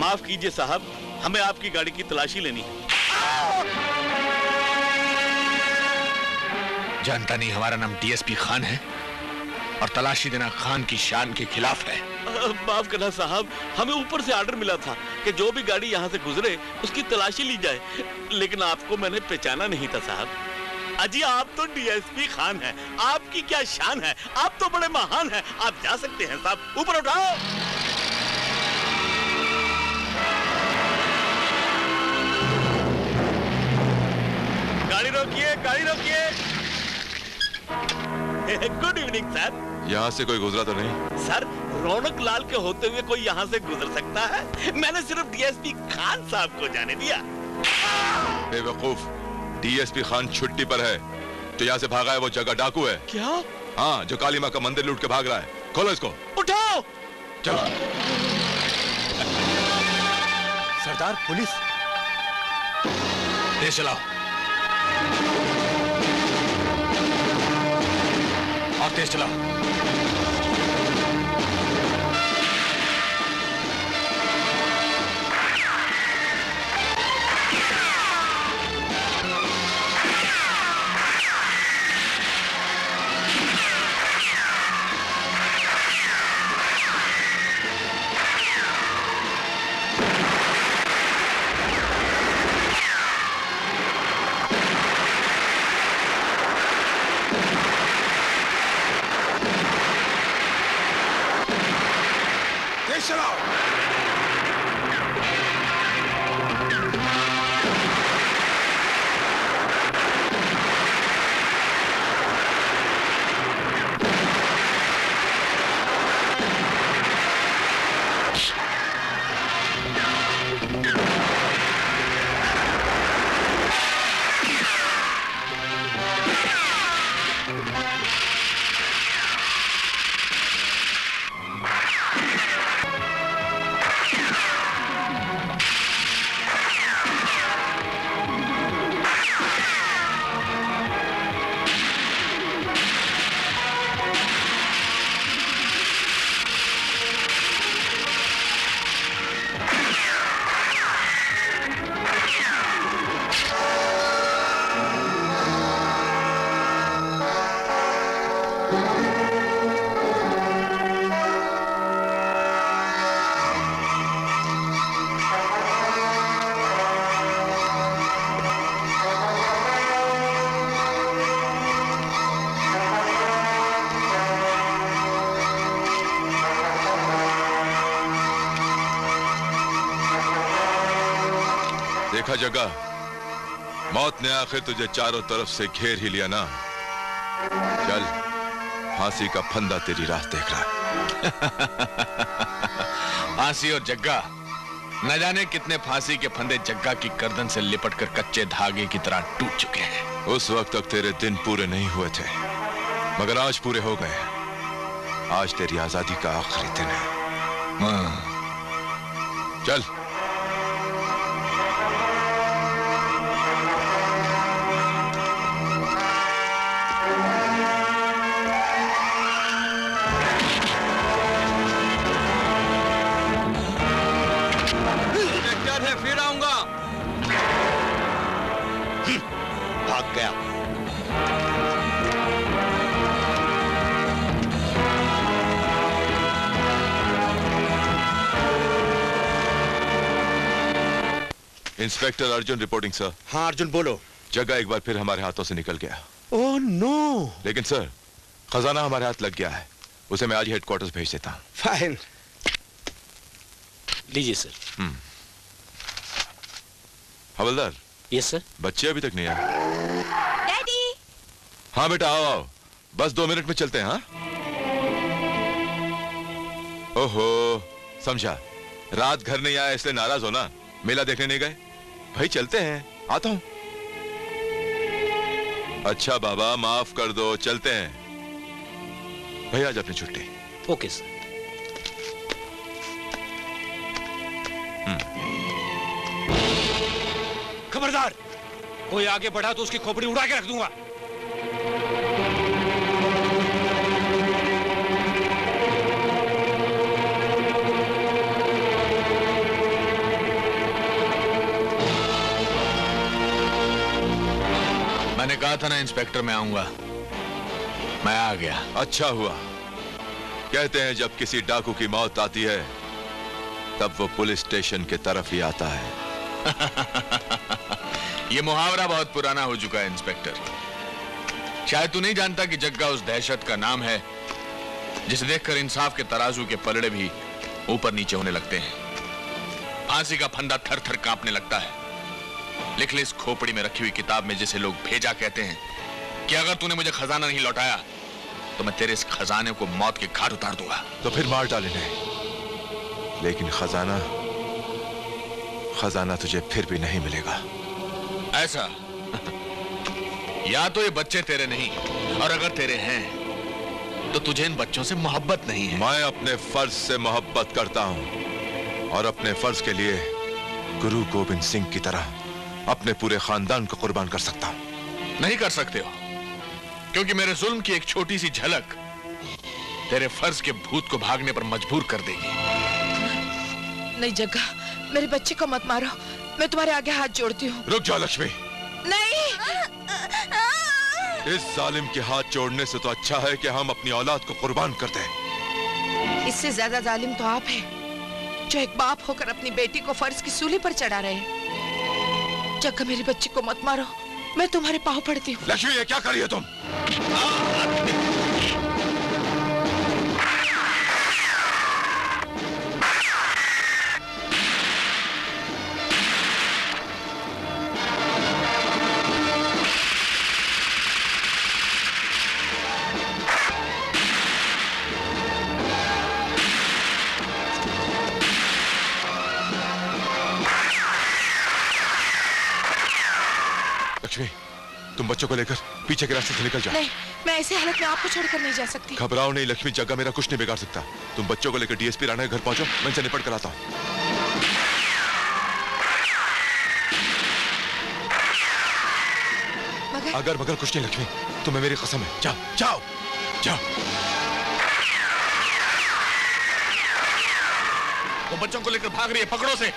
माफ कीजिए साहब, हमें आपकी गाड़ी की तलाशी लेनी है। जानता नहीं हमारा नाम डीएसपी खान है और तलाशी देना खान की शान के खिलाफ है। माफ करना साहब, हमें ऊपर से ऑर्डर मिला था कि जो भी गाड़ी यहाँ से गुजरे उसकी तलाशी ली जाए, लेकिन आपको मैंने पहचाना नहीं था साहब। अजी आप तो डीएसपी खान हैं, आपकी क्या शान है, आप तो बड़े महान हैं। आप जा सकते हैं साहब, ऊपर उठाओ। गाड़ी रोकिए, गाड़ी रोकिए। Good evening sir. यहाँ से कोई गुजरा तो नहीं? सर, रौनक लाल के होते हुए कोई यहाँ से गुजर सकता है? मैंने सिर्फ डीएसपी खान साहब को जाने दिया। बेवकूफ, डीएसपी खान छुट्टी पर है, तो यहाँ से भागा है वो जगह डाकू है। क्या? हाँ, जो काली माँ का मंदिर लूट के भाग रहा है। खोलो इसको। उठाओ। चलो। सरदार पुलिस, तेज चलाओ और तेज चलाओ। देखा जगह, मौत ने आखिर तुझे चारों तरफ से घेर ही लिया ना। चल, फांसी का फंदा तेरी राह देख रहा है। फांसी और जग्गा, न जाने कितने फांसी के फंदे जग्गा की गर्दन से लिपटकर कच्चे धागे की तरह टूट चुके हैं। उस वक्त तक तेरे दिन पूरे नहीं हुए थे, मगर आज पूरे हो गए। आज तेरी आजादी का आखिरी दिन है। चल। फिर आऊंगा। भाग गया। Inspector Arjun reporting sir. हाँ अर्जुन बोलो। जगह एक बार फिर हमारे हाथों से निकल गया। Oh no. लेकिन सर, खजाना हमारे हाथ लग गया है, उसे मैं आज ही हेडक्वार्टर्स भेज देता हूँ। फाइन। लीजिए सर। हवलदार। Yes sir. बच्चे अभी तक नहीं आए। डैडी। हाँ बेटा, आओ आओ, बस 2 मिनट में चलते हैं। हाँ? ओहो, समझा, रात घर नहीं आया इसलिए नाराज हो ना। मेला देखने नहीं गए? भाई चलते हैं, आता हूं। अच्छा बाबा, माफ कर दो, चलते हैं। भाई आज अपनी छुट्टी। Okay sir. खबरदार, कोई आगे बढ़ा तो उसकी खोपड़ी उड़ा के रख दूंगा। था ना इंस्पेक्टर मैं आऊंगा, मैं आ गया। अच्छा हुआ। कहते हैं जब किसी डाकू की मौत आती है तब वो पुलिस स्टेशन के तरफ ही आता है। ये मुहावरा बहुत पुराना हो चुका है इंस्पेक्टर। शायद तू नहीं जानता कि जग्गा उस दहशत का नाम है जिसे देखकर इंसाफ के तराजू के पलड़े भी ऊपर नीचे होने लगते हैं। फांसी का फंदा थर थर कांपने लगता है। लिख ले इस खोपड़ी में रखी हुई किताब में, जिसे लोग भेजा कहते हैं, कि अगर तूने मुझे खजाना नहीं लौटाया तो मैं तेरे इस खजाने को मौत के घाट उतार दूंगा। तो फिर मार डालेंगे, लेकिन खजाना तुझे फिर भी नहीं मिलेगा। ऐसा? या तो ये बच्चे तेरे नहीं, और अगर तेरे हैं तो तुझे इन बच्चों से मोहब्बत नहीं है। मैं अपने फर्ज से मोहब्बत करता हूं और अपने फर्ज के लिए गुरु गोविंद सिंह की तरह अपने पूरे खानदान को कुर्बान कर सकता हूं। नहीं कर सकते हो, क्योंकि मेरे जुल्म की एक छोटी सी झलक तेरे फर्ज के भूत को भागने पर मजबूर कर देगी। नहीं जग्गा, मेरे बच्चे को मत मारो, मैं तुम्हारे आगे हाथ जोड़ती हूँ। रुक जा लक्ष्मी। नहीं। इस जालिम के हाथ जोड़ने से तो अच्छा है कि हम अपनी औलाद को कुर्बान कर दें। इससे ज्यादा जालिम तो आप हैं, जो एक बाप होकर अपनी बेटी को फर्ज की सूली पर चढ़ा रहे हैं। जग्गा, मेरे बच्चे को मत मारो, मैं तुम्हारे पाँव पड़ती हूँ। लक्ष्मी, ये क्या कर रही है तुम? लक्ष्मी, तुम बच्चों को लेकर पीछे के रास्ते से निकल जाओ। नहीं, मैं ऐसे हालत में आपको छोड़कर नहीं जा सकती। घबराओ नहीं लक्ष्मी, जग्गा मेरा कुछ नहीं बिगाड़ सकता। तुम बच्चों को लेकर डीएसपी राणा के घर पहुंचो, मैं इनसे निपट कर आता हूं। मगर कुछ नहीं लक्ष्मी, तुम्हें मेरी कसम है। जाओ जाओ जाओ। वो बच्चों को लेकर भाग रही है, पकड़ो से।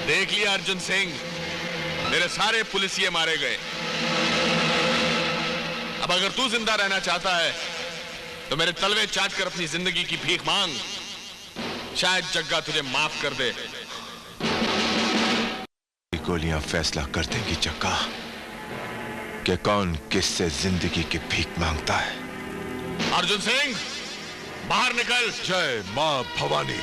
देख लिया अर्जुन सिंह, मेरे सारे पुलिसिये मारे गए। अब अगर तू जिंदा रहना चाहता है तो मेरे तलवे चाट कर अपनी जिंदगी की भीख मांग, शायद जग्गा तुझे माफ कर दे। गोलियां फैसला कर देंगी जग्गा कि कौन किससे जिंदगी की भीख मांगता है। अर्जुन सिंह, बाहर निकल। जय मां भवानी।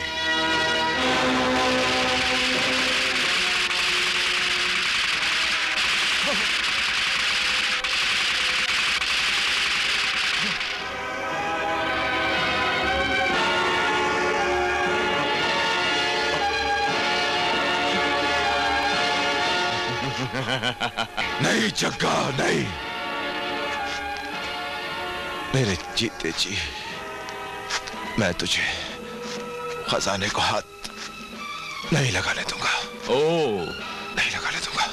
नहीं जग्गा, नहीं। मेरे जीते जी मैं तुझे खजाने को हाथ नहीं लगाने दूंगा। ओ, नहीं लगाने दूंगा।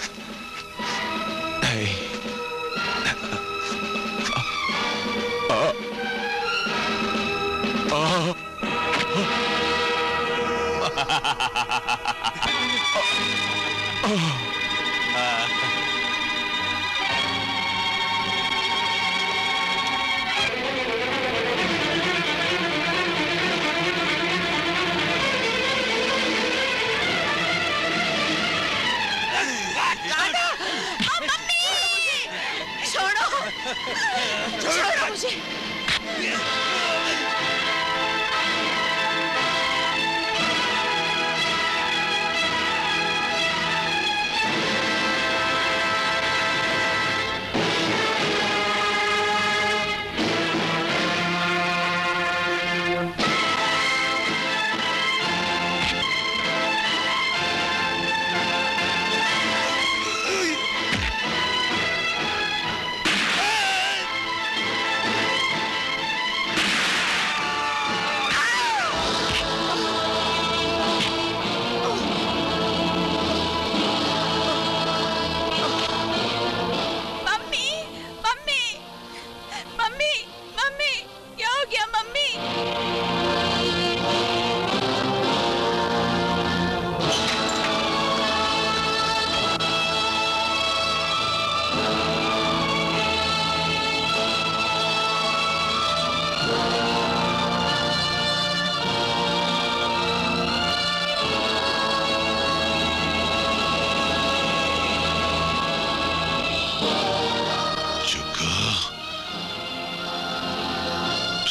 छोड़ो मुझे।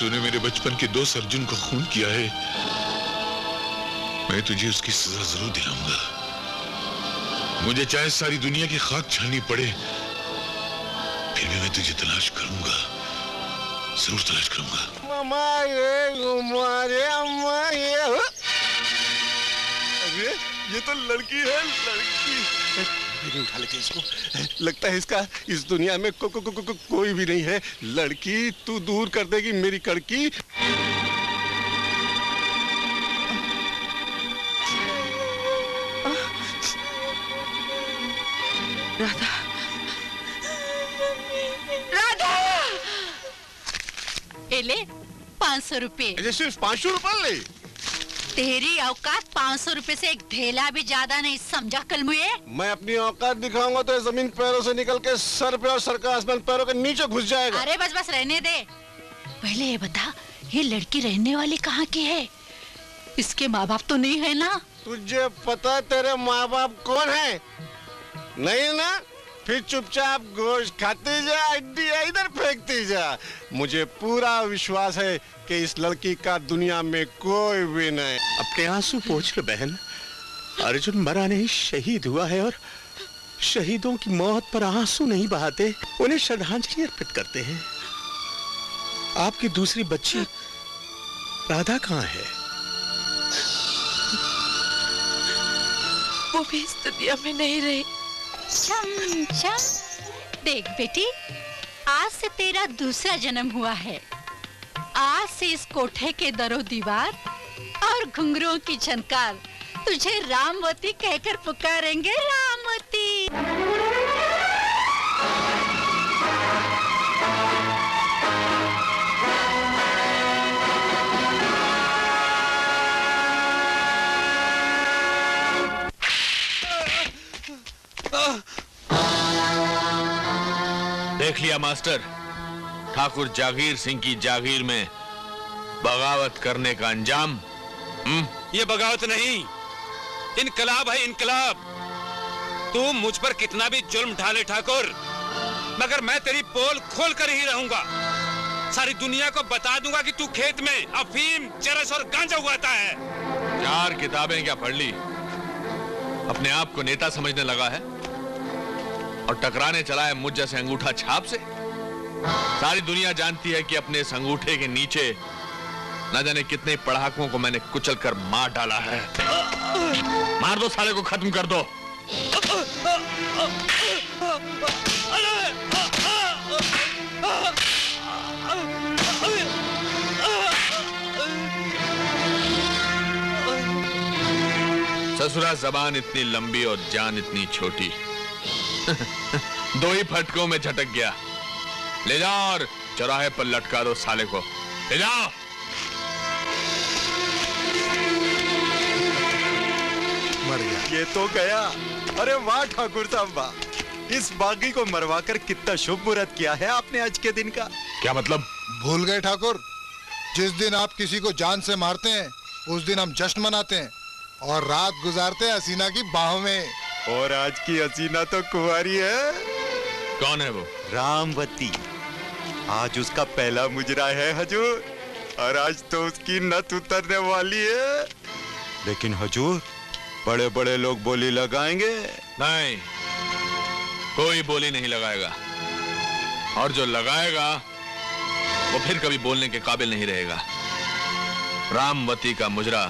तूने मेरे बचपन के 2 अर्जुन को खून किया है। मैं तुझे उसकी सजा जरूर दिलाऊंगा। मुझे चाहे सारी दुनिया की खाक छाननी पड़े, फिर भी मैं तुझे तलाश करूंगा, जरूर तलाश करूंगा। मामा ये अम्मा ये अरे ये तो लड़की है, लड़की। नहीं उठा लेते इसको, लगता है इसका इस दुनिया में कोई भी नहीं है। लड़की तू दूर कर देगी मेरी कड़की। राधा, राधा। ए ले 500 रुपए। अरे सिर्फ 500 रुपए ले? तेरी औकात 500 रुपए से एक ढेला भी ज्यादा नहीं, समझा कलमुए? मैं अपनी औकात दिखाऊंगा तो जमीन पैरों से निकल के सर पे और सर का आसमान पैरों के नीचे घुस जाएगा। अरे बस बस रहने दे। पहले ये बता, ये लड़की रहने वाली कहाँ की है? इसके माँ बाप तो नहीं है ना? तुझे पता तेरे माँ बाप कौन है? नहीं ना? फिर चुपचाप गोश्त खाती जा, हड्डियां इधर फेंकती जा। मुझे पूरा विश्वास है कि इस लड़की का दुनिया में कोई भी नहीं। अपने आंसू पोंछ लो बहन। अर्जुन मरा नहीं, शहीद हुआ है, और शहीदों की मौत पर आंसू नहीं बहाते, उन्हें श्रद्धांजलि अर्पित करते हैं। आपकी दूसरी बच्ची राधा कहाँ है? वो भी इस दुनिया में नहीं रही। छम छम। देख बेटी, आज से तेरा दूसरा जन्म हुआ है। आज से इस कोठे के दरो दीवार और घुंघरुओं की झनकार तुझे रामवती कहकर पुकारेंगे। रामवती। देख लिया मास्टर, ठाकुर जागीर सिंह की जागीर में बगावत करने का अंजाम। ये बगावत नहीं, इनकलाब है, इनकलाब। तू मुझ पर कितना भी जुल्म ढाले ठाकुर, मगर मैं तेरी पोल खोल कर ही रहूंगा। सारी दुनिया को बता दूंगा कि तू खेत में अफीम, चरस और गांजा उगाता है। 4 किताबें क्या पढ़ ली? अपने आप को नेता समझने लगा है और टकराने चला है मुझ जैसे अंगूठा छाप से। सारी दुनिया जानती है कि अपने इस अंगूठे के नीचे न जाने कितने पढ़ाकों को मैंने कुचल कर मार डाला है। मार दो साले को, खत्म कर दो। ससुरा जबान इतनी लंबी और जान इतनी छोटी। 2 ही फटकों में झटक गया। ले जाओ और चौराहे पर लटका दो साले को, ले जाओ। ये तो गया। अरे वाह ठाकुर साहब वाह, इस बागी को मरवाकर कितना शुभ मुहूर्त किया है आपने आज के दिन का। क्या मतलब? भूल गए ठाकुर, जिस दिन आप किसी को जान से मारते हैं उस दिन हम जश्न मनाते हैं और रात गुजारते हैं हसीना की बाहों में। और आज की हसीना तो कुंवारी है। कौन है वो? रामवती। आज उसका पहला मुजरा है हजूर, और आज तो उसकी नथ उतरने वाली है। लेकिन हजूर, बड़े बड़े लोग बोली लगाएंगे। नहीं, कोई बोली नहीं लगाएगा, और जो लगाएगा वो फिर कभी बोलने के काबिल नहीं रहेगा। रामवती का मुजरा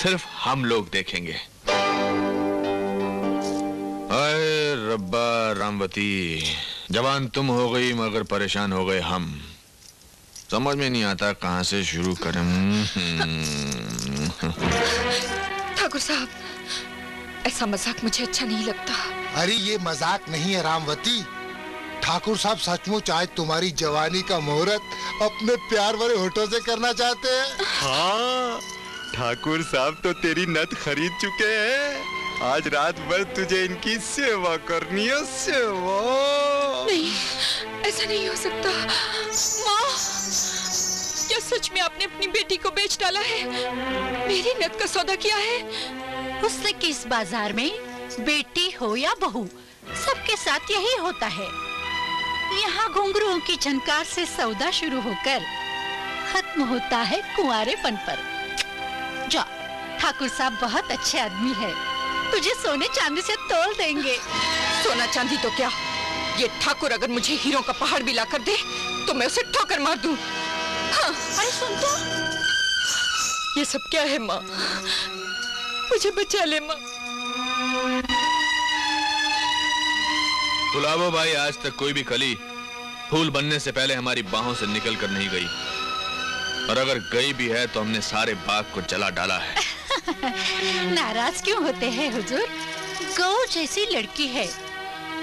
सिर्फ हम लोग देखेंगे। अरे रब्बा रामवती, जवान तुम हो गई मगर परेशान हो गए हम। समझ में नहीं आता कहां से शुरू करें। ठाकुर साहब, ऐसा मजाक मुझे अच्छा नहीं लगता। अरे ये मजाक नहीं है रामवती, ठाकुर साहब सचमुच आज तुम्हारी जवानी का मुहूर्त अपने प्यार भरे होठों से करना चाहते हैं। हाँ, ठाकुर साहब तो तेरी नथ खरीद चुके हैं। आज रात भर तुझे इनकी सेवा करनी है, सेवा। नहीं, ऐसा नहीं हो सकता। माँ, क्या सच में आपने अपनी बेटी को बेच डाला है? मेरी नथ का सौदा किया है? उससे किस बाजार में बेटी हो या बहू, सबके साथ यही होता है। यहाँ घुंघरुओं की झनकार से सौदा शुरू होकर खत्म होता है कुंवारेपन पर। जा, ठाकुर साहब बहुत अच्छे आदमी है, तुझे सोने चांदी से तोल देंगे। सोना चांदी तो क्या, ये ठाकुर अगर मुझे हीरों का पहाड़ भी ला कर दे तो मैं उसे ठोकर मार दूं। हाँ। अरे सुन तो, ये सब क्या है माँ? मुझे बचा ले माँ। गुलाबो भाई, आज तक कोई भी कली फूल बनने से पहले हमारी बाहों से निकल कर नहीं गई, और अगर गई भी है तो हमने सारे बाग को जला डाला है। नाराज क्यों होते हैं हुजूर? गौ जैसी लड़की है,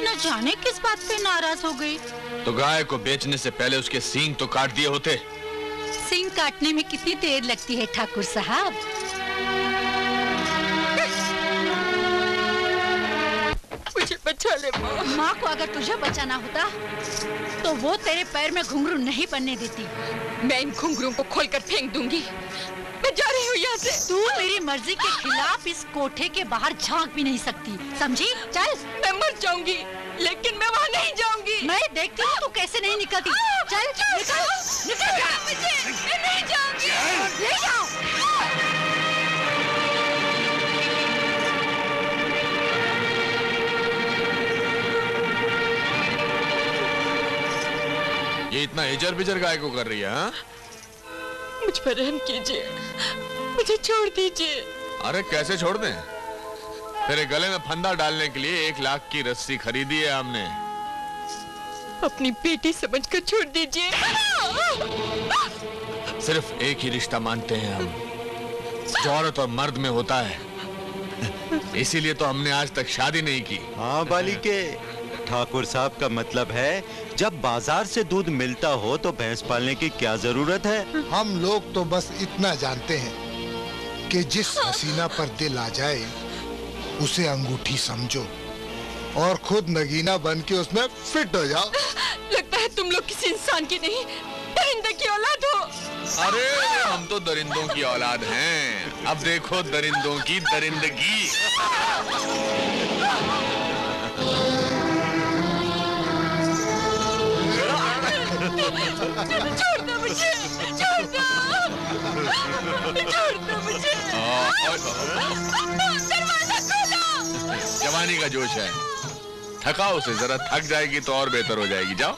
न जाने किस बात पे नाराज हो गई। तो गाय को बेचने से पहले उसके सींग तो काट दिए होते। सींग काटने में कितनी देर लगती है ठाकुर साहब? मुझे बचा ले माँ। माँ को अगर तुझे बचाना होता तो वो तेरे पैर में घुंघरू नहीं बनने देती। मैं इन घुंघरुओं को खोलकर फेंक दूंगी। मैं जा रही हूँ यहाँ से। तू मेरी मर्जी के खिलाफ इस कोठे के बाहर झांक भी नहीं सकती, समझी? चल। मैं मर जाऊंगी, लेकिन मैं वहाँ नहीं जाऊंगी। मैं देखती हूँ तू कैसे नहीं निकलती। चल निकल, निकल जा। मुझे, मैं नहीं जाऊंगी। ले जाओ। ये इतना हिजर बिजर गाय को कर रही है? हाँ? मुझ पर रहम कीजिए, मुझे छोड़ दीजिए। अरे कैसे छोड़ दें? तेरे गले में फंदा डालने के लिए 1 लाख की रस्सी खरीदी है हमने। अपनी बेटी समझकर छोड़ दीजिए। सिर्फ एक ही रिश्ता मानते हैं हम, जो औरत और मर्द में होता है। इसीलिए तो हमने आज तक शादी नहीं की। हाँ बालिके, ठाकुर साहब का मतलब है जब बाजार से दूध मिलता हो तो भैंस पालने की क्या जरूरत है। हम लोग तो बस इतना जानते हैं कि जिस हसीना पर दिल आ जाए उसे अंगूठी समझो और खुद नगीना बन के उसमें फिट हो जाओ। लगता है तुम लोग किसी इंसान की नहीं, दरिंदे की औलाद हो। अरे हम तो दरिंदों की औलाद हैं। अब देखो दरिंदों की दरिंदगी। छोड़ दो मुझे, छोड़ दो, छोड़ दो मुझे। दरवाजा खोलो। जवानी का जोश है, थकाओ उसे जरा, थक जाएगी तो और बेहतर हो जाएगी। जाओ।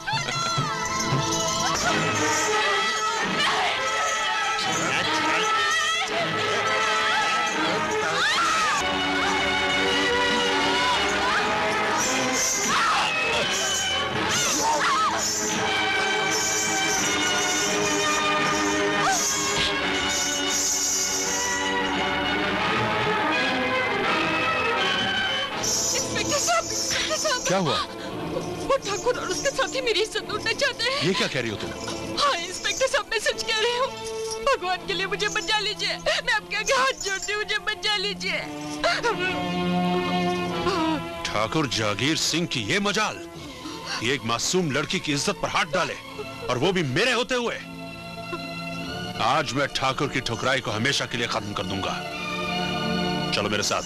क्या हुआ? वो ठाकुर और उसके साथी मेरी इज्जत लूटना चाहते हैं। ये क्या कह रही हो तुम? हाँ इंस्पेक्टर साहब, मैं सच कह रही हूँ। वो भगवान के लिए मुझे बचा लीजिए, मैं आपके आगे हाथ जोड़ती हूँ, मुझे बचा लीजिए। ठाकुर जागीर सिंह की ये मजाल, ये एक मासूम लड़की की इज्जत पर हाथ डाले, और वो भी मेरे होते हुए। आज मैं ठाकुर की ठुकराई को हमेशा के लिए खत्म कर दूंगा। चलो मेरे साथ।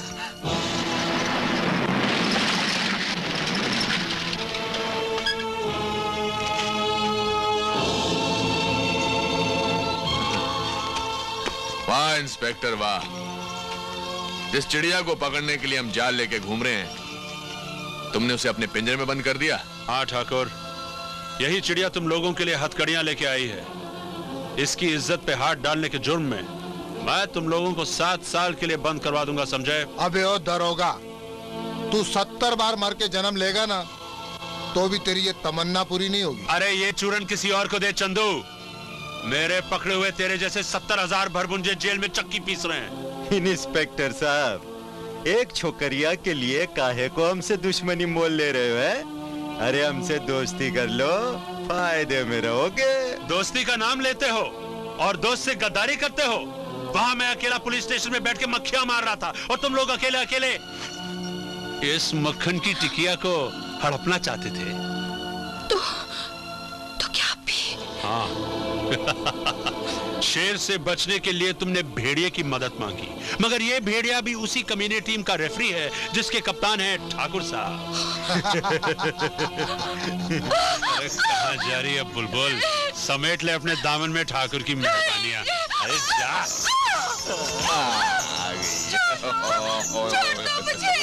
वाह इंस्पेक्टर वाह, जिस चिड़िया को पकड़ने के लिए हम जाल लेके घूम रहे हैं, तुमने उसे अपने पिंजरे में बंद कर दिया। हाँ ठाकुर, यही चिड़िया तुम लोगों के लिए हथकड़ियां लेके आई है। इसकी इज्जत पे हाथ डालने के जुर्म में मैं तुम लोगों को 7 साल के लिए बंद करवा दूंगा, समझे? अबे ओ दरोगा, तू 70 बार मर के जन्म लेगा ना, तो भी तेरी ये तमन्ना पूरी नहीं होगी। अरे ये चूरन किसी और को दे चंदू, मेरे पकड़े हुए तेरे जैसे 70,000 भरभुंजे जेल में चक्की पीस रहे हैं। इंस्पेक्टर साहब, एक छोकरिया के लिए काहे को हमसे दुश्मनी मोल ले रहे हो है? अरे हमसे दोस्ती कर लो, फायदे में रहोगे। दोस्ती का नाम लेते हो और दोस्त से गद्दारी करते हो। वहां मैं अकेला पुलिस स्टेशन में बैठ के मक्खियां मार रहा था, और तुम लोग अकेले अकेले इस मक्खन की टिकिया को हड़पना चाहते थे। तो क्या आप भी? हाँ। शेर से बचने के लिए तुमने भेड़िए की मदद मांगी, मगर ये भेड़िया भी उसी कमीने टीम का रेफरी है जिसके कप्तान है ठाकुर साहब। अरे कहाँ जा रही है बुलबुल? समेट ले अपने दामन में ठाकुर की मेहरबानियां। अरे जा। छोड़ दो मुझे।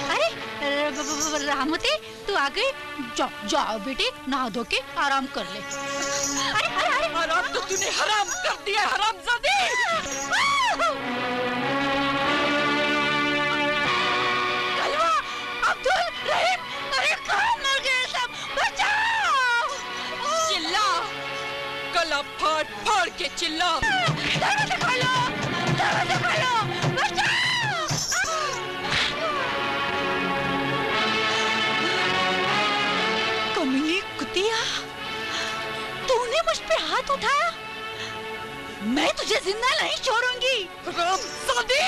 अरे रामोते, तू आ गई? जाओ बेटे, नहा धो के आराम कर ले। अरे अरे अरे, आराम तो तूने हराम कर दिया, हरामजादी। कलवा, अब्दुल, रहीम, अरे कहाँ मर गए सब? बचाओ! चिल्ला, गला फाड़ फाड़ के चिल्ला। दरवाजा खोलो, दरवाजा खोलो, बचाओ! कमीनी कुतिया, तूने मुझ पे हाथ उठाया? मैं तुझे जिंदा नहीं छोड़ूंगी, रामजादी!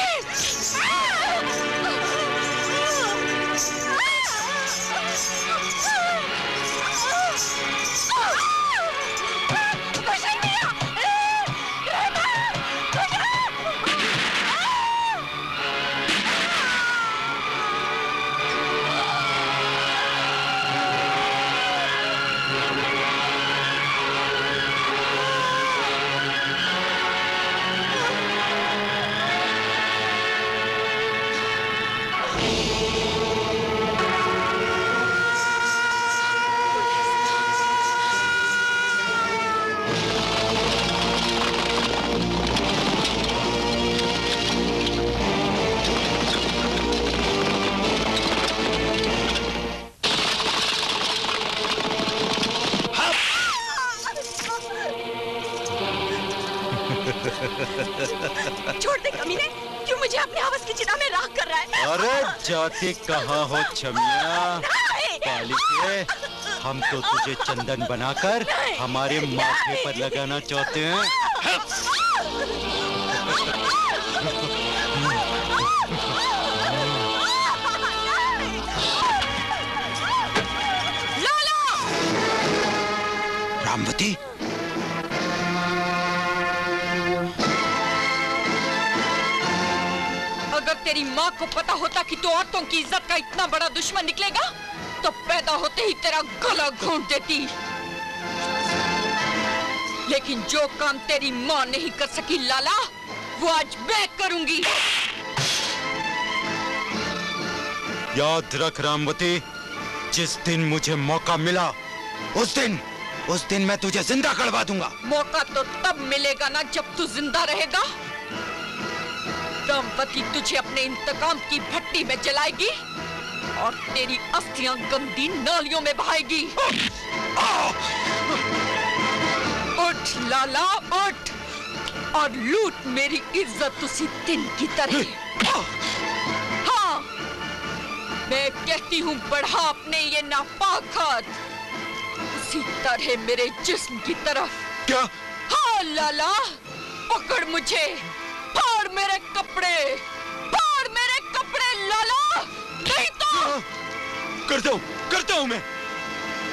छोड़ दे कमीने, क्यों मुझे अपने हवस की चिता में राख कर रहा है? अरे जाते कहाँ हो छमिया कालिके, हम तो तुझे चंदन बनाकर हमारे माथे पर लगाना चाहते हैं। रामवती, अगर तेरी माँ को पता होता कि तू औरतों की इज्जत का इतना बड़ा दुश्मन निकलेगा, तो पैदा होते ही तेरा गला घोंट देती। लेकिन जो काम तेरी माँ नहीं कर सकी लाला, वो आज मैं करूंगी। याद रख रामवती, जिस दिन मुझे मौका मिला उस दिन मैं तुझे जिंदा करवा दूंगा। मौका तो तब मिलेगा ना जब तू जिंदा रहेगा। रामवती तुझे अपने इंतकाम की भट्टी में जलाएगी और तेरी अस्थियां गंदी नालियों में बहाएगी। उठ लाला उठ और लूट मेरी इज्जत उसी दिन की तरह। हाँ, मैं कहती हूँ बढ़ा अपने ये नापाक हाथ उसी तरह मेरे जिस्म की तरफ। क्या? हाँ लाला, पकड़ मुझे, फाड़ मेरे कपड़े, फाड़ मेरे कपड़े लाला, नहीं तो। करता हूँ मैं।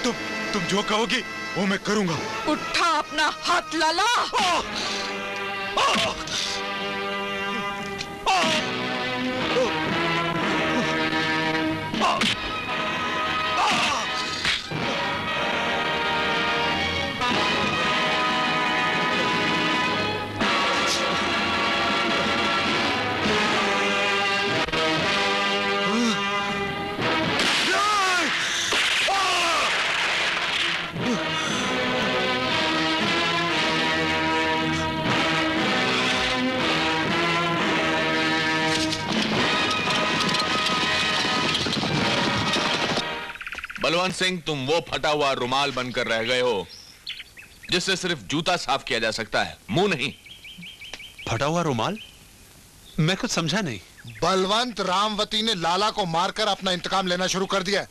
तुम जो कहोगी वो मैं करूंगा। उठा अपना हाथ लाला। बलवंत सिंह, तुम वो फटा हुआ रुमाल बनकर रह गए हो जिससे सिर्फ जूता साफ किया जा सकता है, मुंह नहीं। फटा हुआ रुमाल? मैं कुछ समझा नहीं। बलवंत, रामवती ने लाला को मारकर अपना इंतकाम लेना शुरू कर दिया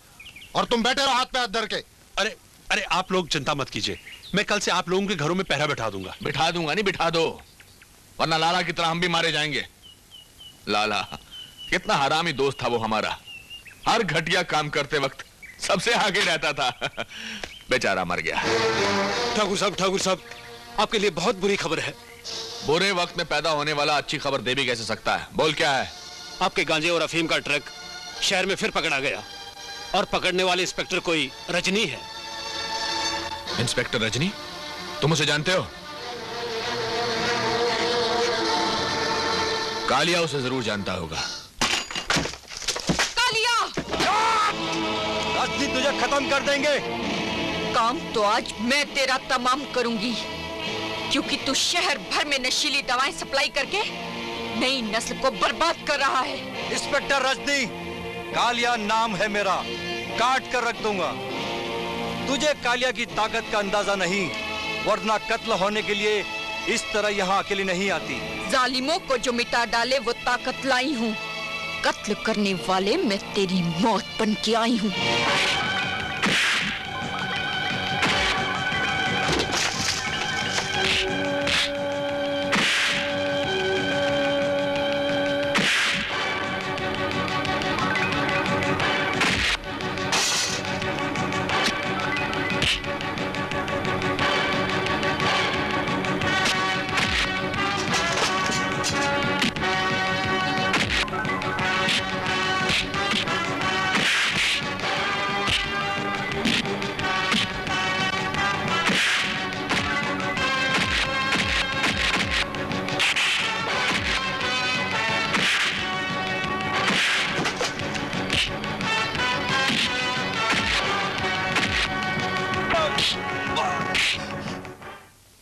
और तुम बैठे रहो हाथ पे हाथ धर के। अरे आप लोग चिंता मत कीजिए, मैं कल से आप लोगों के घरों में पहरा बैठा दूंगा। बिठा दूंगा नहीं, बिठा दो, वरना लाला की तरह हम भी मारे जाएंगे। लाला कितना हरामी दोस्त था वो हमारा, हर घटिया काम करते वक्त सबसे आगे रहता था। बेचारा मर गया। ठाकुर साहब, आपके लिए बहुत बुरी खबर है। बुरे वक्त में पैदा होने वाला अच्छी खबर दे भी कैसे सकता है? बोल क्या है? आपके गांजे और अफीम का ट्रक शहर में फिर पकड़ा गया और पकड़ने वाले इंस्पेक्टर कोई रजनी है। इंस्पेक्टर रजनी? तुम उसे जानते हो? कालिया उसे जरूर जानता होगा। तुझे खत्म कर देंगे। काम तो आज मैं तेरा तमाम करूंगी, क्योंकि तू शहर भर में नशीली दवाएं सप्लाई करके नई नस्ल को बर्बाद कर रहा है। इंस्पेक्टर रजनी, कालिया नाम है मेरा, काट कर रख दूंगा। तुझे कालिया की ताकत का अंदाजा नहीं, वरना कत्ल होने के लिए इस तरह यहाँ अकेली नहीं आती। जालिमों को जो मिटा डाले वो ताकत लाई हूँ, कत्ल करने वाले मैं तेरी मौत बन के आई हूँ।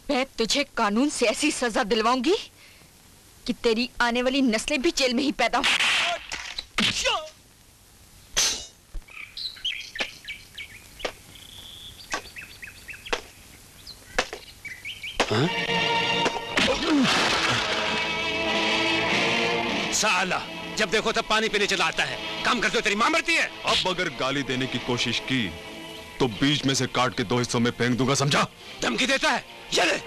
मैं तुझे कानून से ऐसी सजा दिलवाऊंगी कि तेरी आने वाली नस्लें भी जेल में ही पैदा हो। साला, जब देखो तब पानी पीने चला आता है। काम करते हो तेरी मां मरती है। अब अगर गाली देने की कोशिश की तो बीच में से काट के 2 हिस्सों में फेंक दूंगा, समझा? धमकी देता है? ये ले।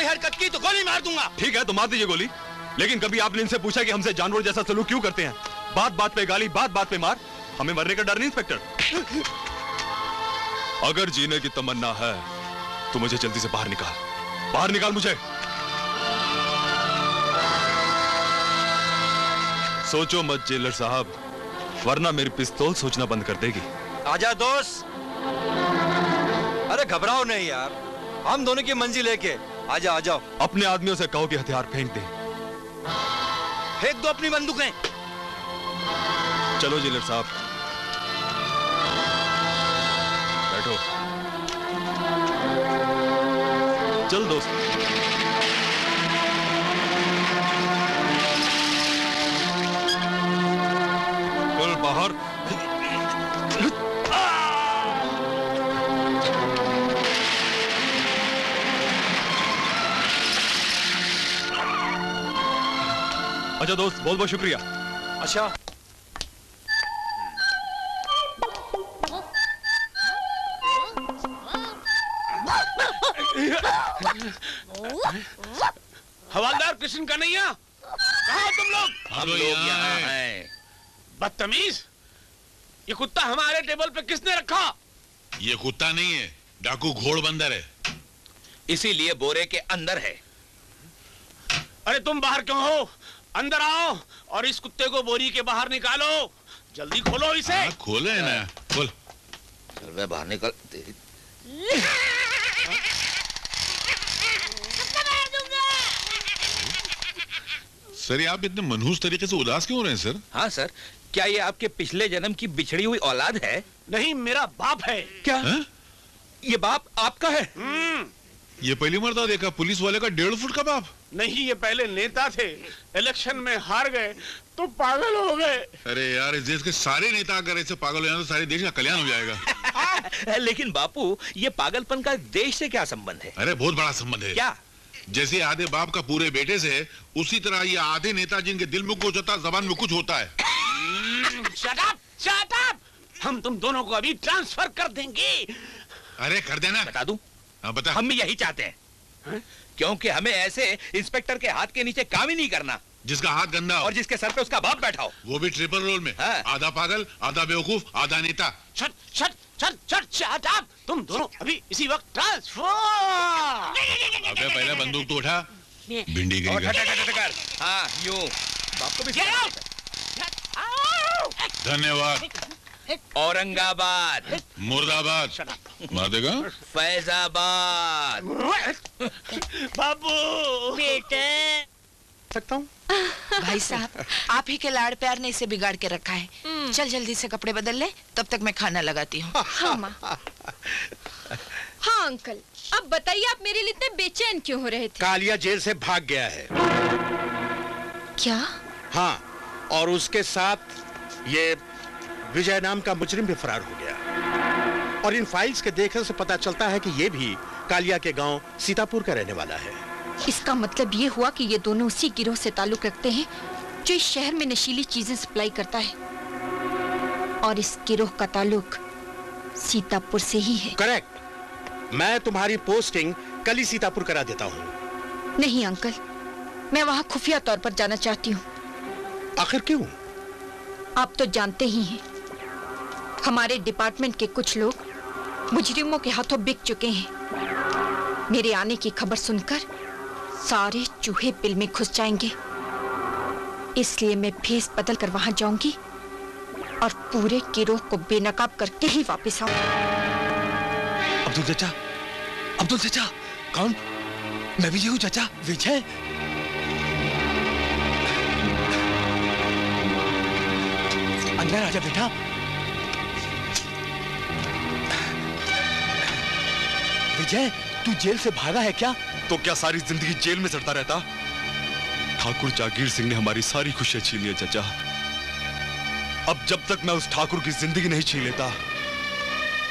हरकत की तो गोली मार दूंगा। ठीक है तो मार दीजिए गोली, लेकिन कभी आपने इनसे पूछा कि हमसे जानवर जैसा सलूक क्यों करते हैं? बात बात पे गाली, बात बात पे मार। हमें मरने का डर नहीं इंस्पेक्टर। अगर जीने की तमन्ना है तो मुझे जल्दी से बाहर निकाल मुझे। सोचो मत जेलर साहब, वरना मेरी पिस्तौल सोचना बंद कर देगी। आजा दोस्त। अरे घबराओ नहीं यार, हम दोनों की मंजिल लेके आजा। आ जाओ। अपने आदमियों से कहो कि हथियार फेंक दें। फेंक दो अपनी बंदूकें। चलो जेलर साहब बैठो। चल दोस्त। चल बाहर। अच्छा दोस्त, बहुत बहुत शुक्रिया। अच्छा हवालदार कृष्ण कन्हैया, कहाँ हो तुम लोग? हम लोग यहाँ हैं। बदतमीज, ये कुत्ता हमारे टेबल पे किसने रखा? ये कुत्ता नहीं है, डाकू घोड़बंदर है। इसीलिए बोरे के अंदर है। अरे तुम बाहर क्यों हो? अंदर आओ और इस कुत्ते को बोरी के बाहर निकालो। जल्दी खोलो इसे। खोले है ना, खोल। चल मैं बाहर निकल। सर ये आप इतने मनहूस तरीके से उदास क्यों हो रहे हैं सर? हाँ सर, क्या ये आपके पिछले जन्म की बिछड़ी हुई औलाद है? नहीं, मेरा बाप है। क्या है? ये बाप आपका है? ये पहली मर्दा देखा, पुलिस वाले का 1.5 फुट का बाप। नहीं, ये पहले नेता थे, इलेक्शन में हार गए तो पागल हो गए। अरे यार, इस देश के सारे नेता अगर ऐसे पागल हो जाए तो सारे देश का कल्याण हो जाएगा। लेकिन बापू, ये पागलपन का देश से क्या संबंध है? अरे बहुत बड़ा संबंध है। क्या? जैसे आधे बाप का पूरे बेटे से है, उसी तरह ये आधे नेता जिनके दिल में कुछ होता है, जबान में कुछ होता है। Shut up, shut up! हम तुम दोनों को अभी ट्रांसफर कर देंगे। अरे कर देना। बता दूं? हाँ बता। हम भी यही चाहते हैं, क्योंकि हमें ऐसे इंस्पेक्टर के हाथ के नीचे काम ही नहीं करना। जिसका हाथ गंदा हो और जिसके सर पे उसका बाप बैठा हो। वो भी ट्रिपल रोल में। हाँ। आधा पागल, आधा बेवकूफ, आधा नेता। Shut shut shut shut shut up! तुम दोनों अभी इसी वक्त ट्रांसफर। अबे पहले बंदूक तो उठा, भिंडी गई कर। हाँ यूं। बाप को भी धन्यवाद। औरंगाबाद, मुर्दाबाद, मार देगा। फैजाबाद। बाबू बेटे सकता हूँ। भाई साहब, आप ही के लाड़ प्यार ने इसे बिगाड़ के रखा है। चल जल्दी से कपड़े बदल ले, तब तक मैं खाना लगाती हूँ। हाँ माँ। हाँ अंकल, अब बताइए आप मेरे लिए इतने बेचैन क्यों हो रहे थे? कालिया जेल से भाग गया है। क्या? हाँ, और उसके साथ ये विजय नाम का मुजरिम भी फरार हो गया। और इन फाइल्स के देखने से पता चलता है कि ये भी कालिया के गांव सीतापुर का रहने वाला है। इसका मतलब ये हुआ कि ये दोनों उसी गिरोह से ताल्लुक रखते हैं जो इस शहर में नशीली चीजें सप्लाई करता है, और इस गिरोह का ताल्लुक सीतापुर से ही है। करेक्ट। मैं तुम्हारी पोस्टिंग कल ही सीतापुर करा देता हूँ। नहीं अंकल, मैं वहाँ खुफिया तौर पर जाना चाहती हूँ। आखिर क्यों? आप तो जानते ही हैं, हमारे डिपार्टमेंट के कुछ लोग मुजरिमों के हाथों बिक चुके हैं। मेरे आने की खबर सुनकर सारे चूहे बिल में घुस जाएंगे, इसलिए मैं भेस बदल कर वहां जाऊंगी और पूरे गिरोह को बेनकाब करके ही वापस आऊंगी। अब्दुल चाचा, अब्दुल चाचा। कौन? मैं विजय हूँ चाचा। विजय? अंदर आजा बेटा। विजय, तू जेल से भागा है क्या? तो क्या सारी जिंदगी जेल में सड़ता रहता? ठाकुर जागीर सिंह ने हमारी सारी खुशियां छीन ली चाचा। अब जब तक मैं उस ठाकुर की जिंदगी नहीं छीन लेता,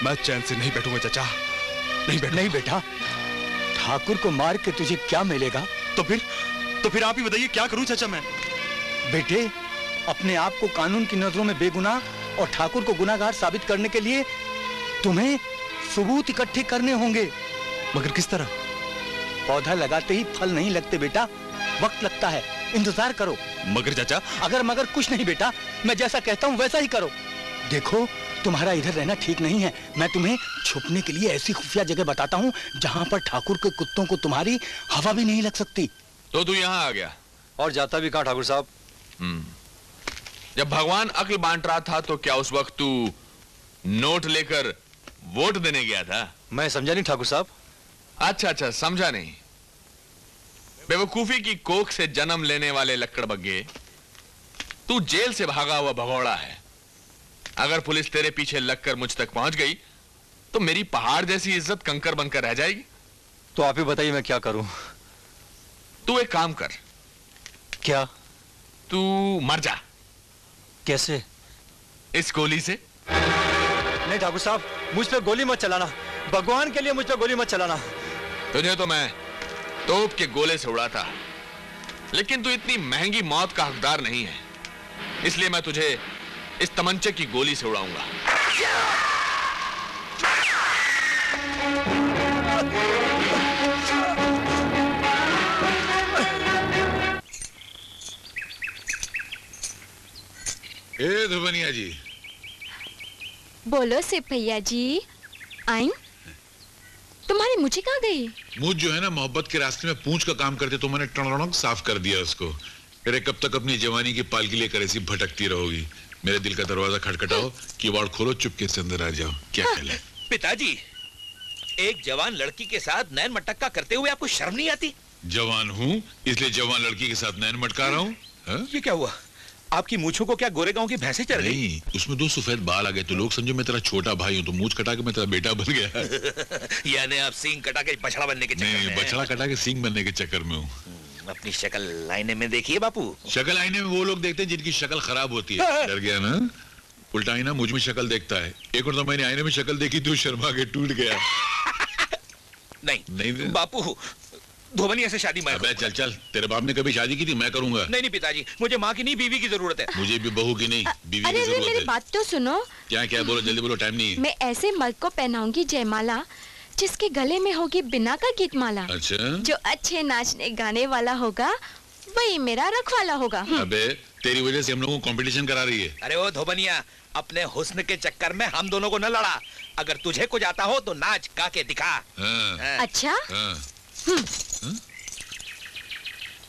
मैं चैन से नहीं बैठूंगा चाचा। नहीं बैठूंगा। नहीं बेटा, ठाकुर को मार के तुझे क्या मिलेगा? तो फिर आप ही बताइए क्या करूं चाचा मैं? बेटे, अपने आप को कानून की नजरों में बेगुनाह और ठाकुर को गुनाहगार साबित करने के लिए तुम्हें सबूत इकट्ठे करने होंगे। मगर किस तरह? पौधा लगाते ही फल नहीं लगते बेटा, वक्त लगता है, इंतजार करो। मगर चाचा, अगर मगर कुछ नहीं बेटा, मैं जैसा कहता हूँ वैसा ही करो। देखो, तुम्हारा इधर रहना ठीक नहीं है। मैं तुम्हें छुपने के लिए ऐसी खुफिया जगह बताता हूँ जहाँ पर ठाकुर के कुत्तों को तुम्हारी हवा भी नहीं लग सकती। तो तू यहाँ आ गया और जाता भी कहाँ ठाकुर साहब? जब भगवान अक्ल बांट रहा था तो क्या उस वक्त तू नोट लेकर वोट देने गया था? मैं समझा नहीं ठाकुर साहब। अच्छा, समझा नहीं। बेवकूफी की कोख से जन्म लेने वाले लक्कड़ बग्गे, तू जेल से भागा हुआ भगौड़ा है। अगर पुलिस तेरे पीछे लगकर मुझ तक पहुंच गई तो मेरी पहाड़ जैसी इज्जत कंकर बनकर रह जाएगी। तो आप ही बताइए मैं क्या करूं? तू एक काम कर। क्या? तू मर जा। कैसे? इस गोली से। नहीं ठाकुर साहब, मुझ पे गोली मत चलाना, भगवान के लिए मुझ पे गोली मत चलाना। तुझे तो मैं तोप के गोले से उड़ाता, लेकिन तू इतनी महंगी मौत का हकदार नहीं है, इसलिए मैं तुझे इस तमंचे की गोली से उड़ाऊंगा। ए धुबनिया जी। बोलो सिपैया जी। आई तुम्हारी मुझे कहाँ गई? मुझ जो है ना मोहब्बत के रास्ते में पूंछ का काम करते तो मैंने टणक साफ कर दिया उसको। अरे कब तक अपनी जवानी की पालकी लेकर ऐसी भटकती रहोगी? मेरे दिल का दरवाजा खटखटाओ, किवाड़ खोलो, चुपके से अंदर आ जाओ। क्या ख्याल है? पिताजी, एक जवान लड़की के साथ नैन मटक्का करते हुए आपको शर्म नहीं आती? जवान हूँ इसलिए जवान लड़की के साथ नैन मटका रहा हूँ। ये क्या हुआ? आपकी मूंछों को क्या गोरेगांव की भैंसें चढ़ गई? नहीं, उसमें 2 सफेद बाल आ गए तो लोग समझो मैं तेरा छोटा भाई हूँ, तो मूंछ कटा के मैं तेरा बेटा बन गया। यानी आप सींग कटा के बछड़ा बनने के चक्कर में? नहीं, बछड़ा कटा के सींग बनने के चक्कर में हूँ। अपनी शक्ल आईने में देखिए बापू। शक्ल आईने में वो लोग देखते हैं जिनकी शक्ल खराब होती है। डर गया ना? उल्टा आईना मुझ में शक्ल देखता है। एक और तो मैंने आईने में शक्ल देखी तो शर्मा के टूट गया। नहीं बापू, धोबनिया से शादी मैं अबे चल, तेरे बाप ने कभी शादी की थी? मैं करूंगा। नहीं पिताजी, मुझे माँ की नहीं बीवी की जरूरत है। मुझे भी बहू की नहीं, बीवी अरे की जरूरत मेरी है। बात तो सुनो। क्या बोलो, जल्दी बोलो, टाइम नहीं है। मैं ऐसे मर्द को पहनाऊंगी जयमाला जिसके गले में होगी बिना का गीतमाला। अच्छा? जो अच्छे नाचने गाने वाला होगा वही मेरा रखवाला होगा। अबे तेरी वजह से हम लोगों को कंपटीशन करा रही है। अरे वो धोबनिया, अपने हुस्न के चक्कर में हम दोनों को न लड़ा। अगर तुझे कुछ आता हो तो नाच गा के दिखा। हाँ। अच्छा? हाँ।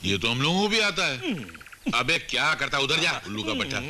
ये तो हम लोगों को भी आता है। अबे क्या करता, उधर जा उल्लू का पट्टा।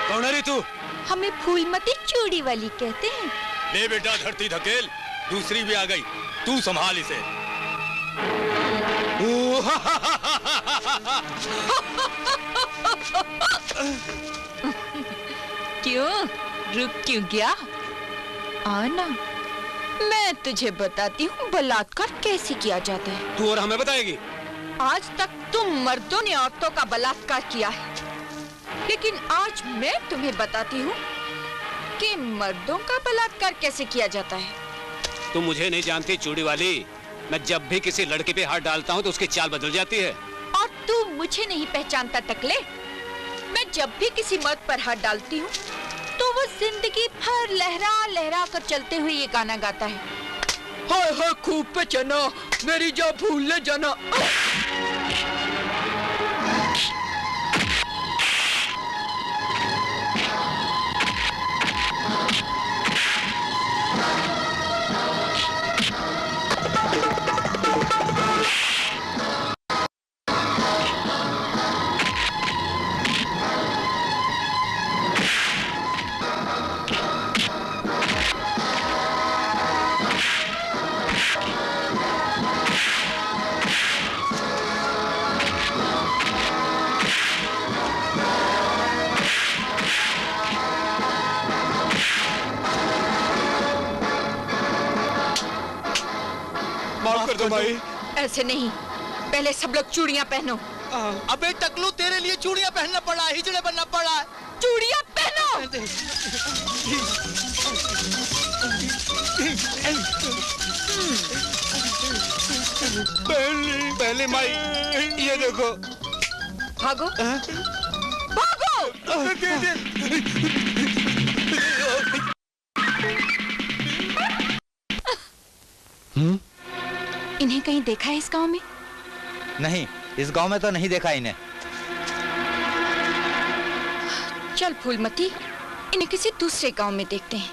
कौन है रे तू? हमें फूलमती चूड़ी वाली कहते हैं। ले बेटा, धरती धकेल, दूसरी भी आ गई, तू संभाल इसे। क्यों रुक क्यों गया? आना, मैं तुझे बताती हूँ बलात्कार कैसे किया जाता है। तू और हमें बताएगी? आज तक तुम मर्दों ने औरतों का बलात्कार किया है, लेकिन आज मैं तुम्हें बताती हूँ कि मर्दों का बलात्कार कैसे किया जाता है। तू मुझे नहीं जानती चूड़ी वाली, मैं जब भी किसी लड़के पे हाथ डालता हूँ तो उसकी चाल बदल जाती है। और तू मुझे नहीं पहचानता टकले। मैं जब भी किसी मर्द पर हाथ डालती हूँ तो वो जिंदगी भर लहरा लहरा कर चलते हुए ये गाना गाता है, हाय हाय खूब पे चना मेरी जा भूल ले जाना। दो भाई। ऐसे नहीं, पहले सब लोग चूड़ियां पहनो। अबे टकलू, तेरे लिए चूड़ियां पहनना पड़ा, हिजड़े बनना पड़ा। चूड़ियां पहनो। पहले माई, ये देखो। भागो, भागो। इन्हें कहीं देखा है इस गांव में? नहीं, इस गांव में तो नहीं देखा इन्हें। चल फूलमती, इन्हें किसी दूसरे गांव में देखते हैं।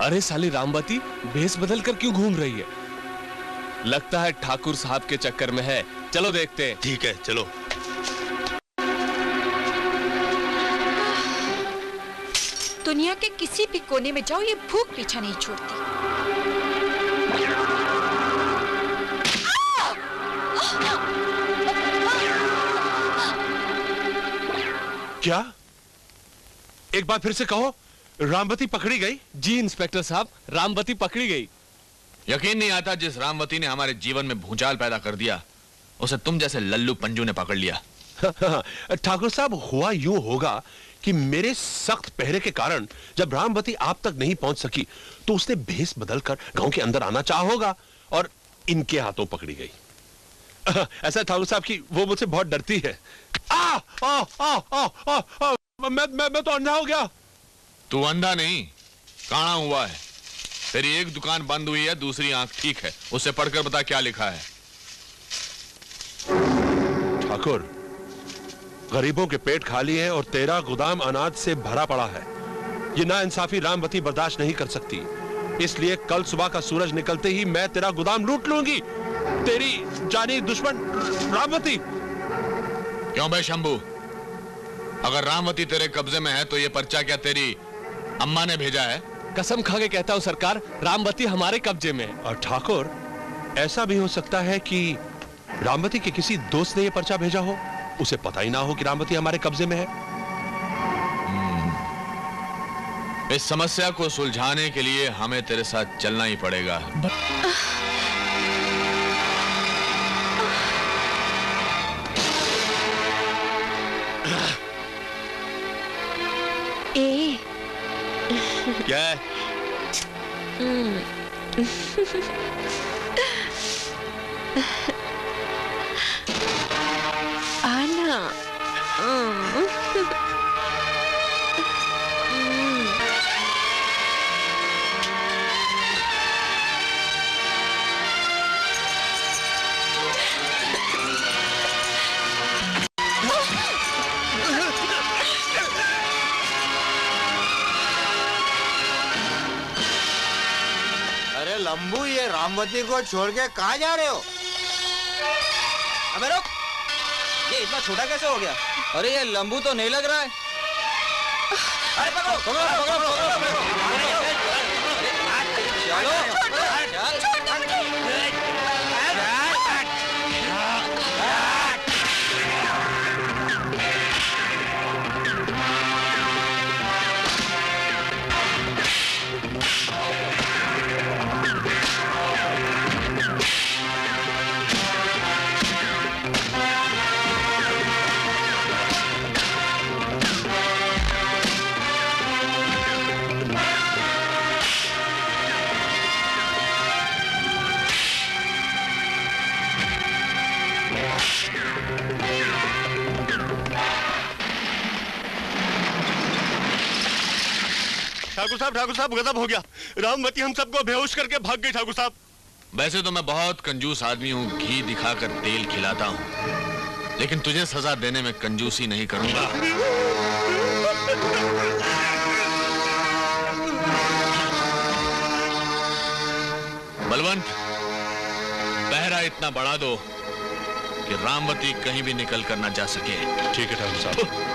अरे साली रामवती भेस बदल कर क्यों घूम रही है? लगता है ठाकुर साहब के चक्कर में है। चलो देखते हैं। ठीक है, चलो। दुनिया के किसी भी कोने में जाओ, ये भूख पीछा नहीं छोड़ती। क्या? एक बार फिर से कहो, रामवती पकड़ी गई? जी इंस्पेक्टर साहब, रामवती पकड़ी गई। यकीन नहीं आता, जिस रामवती ने हमारे जीवन में भूचाल पैदा कर दिया, उसे तुम जैसे लल्लू पंजू ने पकड़ लिया। ठाकुर साहब, हुआ यूं होगा कि मेरे सख्त पहरे के कारण जब रामवती आप तक नहीं पहुंच सकी तो उसने भेस बदलकर गांव के अंदर आना चाहा होगा और इनके हाथों पकड़ी गई। ऐसा ठाकुर साहब की वो मुझसे बहुत डरती है। मैं तो अंधा हो गया। तू अंधा नहीं, काना हुआ है। तेरी एक दुकान बंद हुई है, दूसरी आंख ठीक है। उसे पढ़कर बता क्या लिखा है। ठाकुर, गरीबों के पेट खाली है और तेरा गोदाम अनाज से भरा पड़ा है। ये नाइंसाफी रामवती बर्दाश्त नहीं कर सकती, इसलिए कल सुबह का सूरज निकलते ही मैं तेरा गोदाम लूट लूंगी। तेरी जानी दुश्मन रामवती। क्यों बे शंभू, अगर रामवती तेरे कब्जे में है तो ये पर्चा क्या तेरी अम्मा ने भेजा है? कसम खा के कहता हूँ सरकार, रामवती हमारे कब्जे में है। और ठाकुर, ऐसा भी हो सकता है कि रामवती के किसी दोस्त ने ये पर्चा भेजा हो, उसे पता ही ना हो कि रामवती हमारे कब्जे में है। इस समस्या को सुलझाने के लिए हमें तेरे साथ चलना ही पड़ेगा। क्या है? आना। लंबू, ये रामवती को छोड़ के कहाँ जा रहे हो? अबे रुक, ये इतना छोटा कैसे हो गया? अरे ये लंबू तो नहीं लग रहा है। अरे पकड़ो, पकड़ो, पकड़ो, पकड़ो, ठाकुर साहब गजब हो गया। रामवती हम सबको बेहोश करके भाग गई ठाकुर साहब। वैसे तो मैं बहुत कंजूस आदमी हूँ, घी दिखाकर तेल खिलाता हूँ, लेकिन तुझे सजा देने में कंजूसी नहीं करूंगा। बलवंत, पहरा इतना बढ़ा दो कि रामवती कहीं भी निकल कर ना जा सके। ठीक है ठाकुर साहब।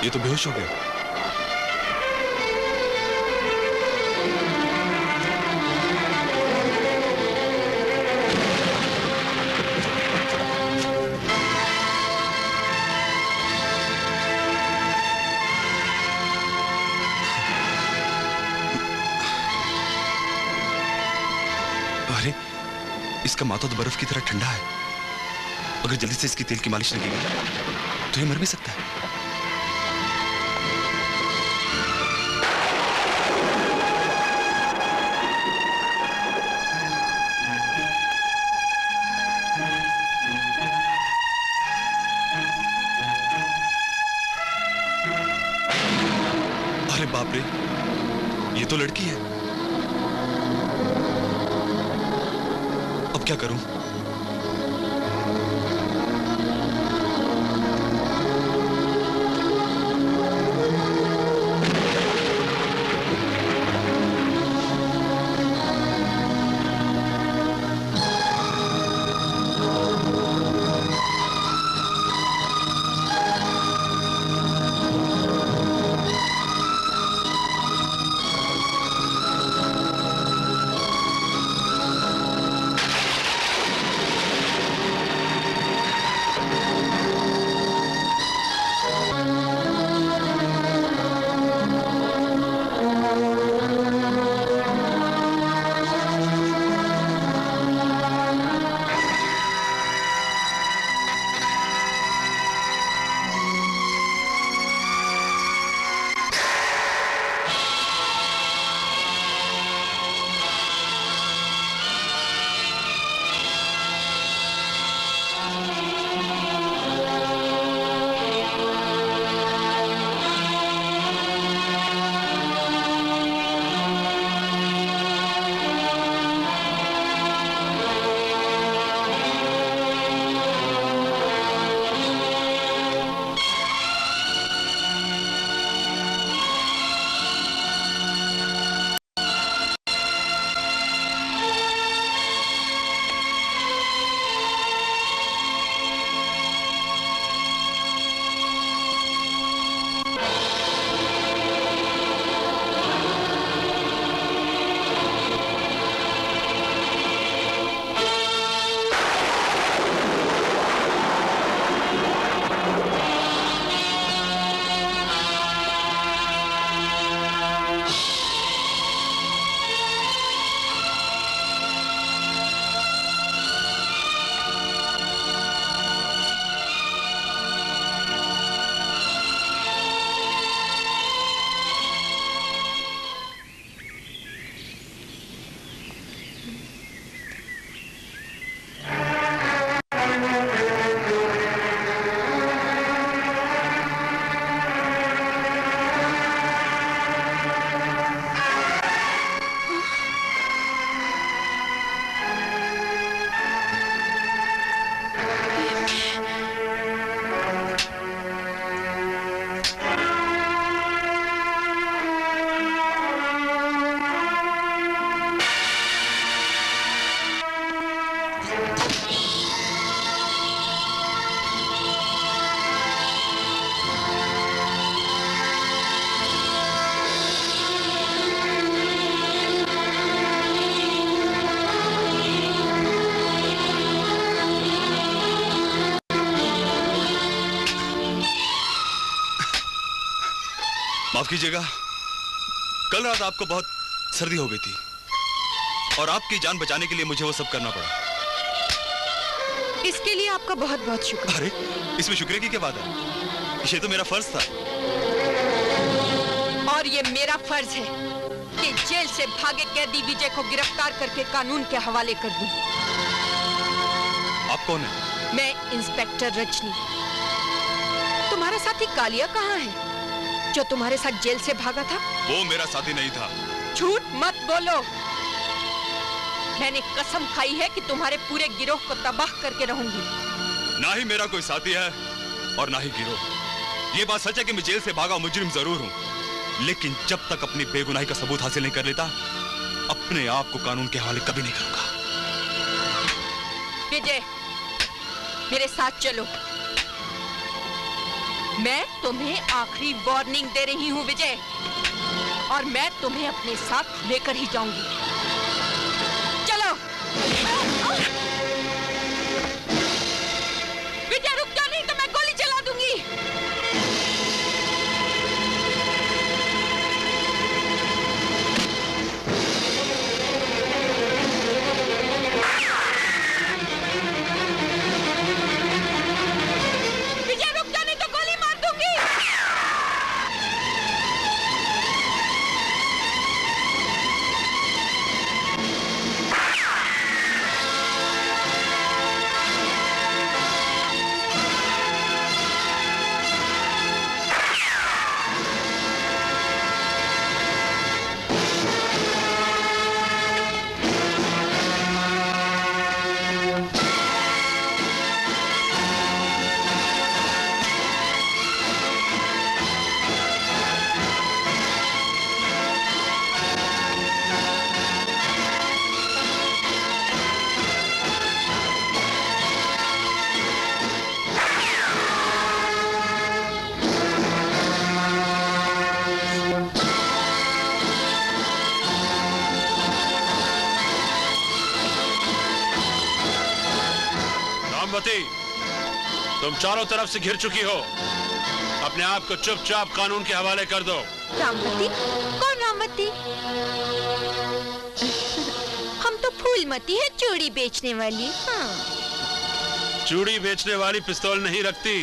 ये तो बेहोश हो गया। अरे, इसका माथा तो बर्फ की तरह ठंडा है। अगर जल्दी से इसकी तेल की मालिश न की गई तो ये मर भी सकता है। अरे बाप रे, ये तो लड़की है। अब क्या करूं? माफ कीजिएगा, कल रात आपको बहुत सर्दी हो गई थी और आपकी जान बचाने के लिए मुझे वो सब करना पड़ा। इसके लिए आपका बहुत बहुत शुक्र। अरे, इसमें शुक्रिया की क्या बात है? ये तो मेरा फर्ज था। और ये मेरा फर्ज है कि जेल से भागे कैदी विजय को गिरफ्तार करके कानून के हवाले कर दूं। आप कौन है? मैं इंस्पेक्टर रजनी। तुम्हारा साथी कालिया कहाँ है, जो तुम्हारे साथ जेल से भागा था? वो मेरा साथी नहीं था। झूठ मत बोलो। मैंने कसम खाई है कि तुम्हारे पूरे गिरोह को तबाह करके रहूंगी। ना ही मेरा कोई साथी है और ना ही गिरोह। ये बात सच है कि मैं जेल से भागा मुजरिम जरूर हूँ, लेकिन जब तक अपनी बेगुनाही का सबूत हासिल नहीं कर लेता, अपने आप को कानून के हवाले कभी नहीं करूंगा। विजय, मेरे साथ चलो। मैं तुम्हें आखिरी वार्निंग दे रही हूँ विजय, और मैं तुम्हें अपने साथ लेकर ही जाऊंगी। चलो। विजय रुक जा, नहीं तो मैं गोली चला दूंगी। तुम चारों तरफ से घिर चुकी हो, अपने आप को चुपचाप कानून के हवाले कर दो। रामवती? कौन रामवती? हम तो फूलमती है, चूड़ी बेचने वाली। हाँ। चूड़ी बेचने वाली पिस्तौल नहीं रखती।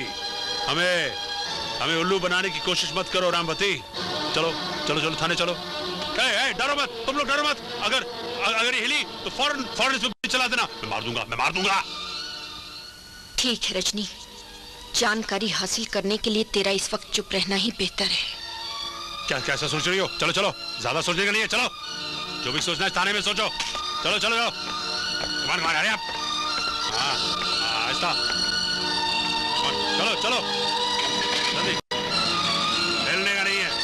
हमें उल्लू बनाने की कोशिश मत करो रामवती। चलो चलो चलो थाने चलो। डरो मत, तुम लोग डरो मत। अगर ये हिली तो फौरन इसमें चला देना। मैं मार दूंगा। ठीक है रजनी, जानकारी हासिल करने के लिए तेरा इस वक्त चुप रहना ही बेहतर है। क्या कैसा सोच रही हो? चलो चलो, ज्यादा सोचने का नहीं है। चलो, जो भी सोचना है थाने में सोचो। चलो चलो चलो, कमान अरे आप। ऐसा चलो चलो, जल्दी, हिलने का नहीं है।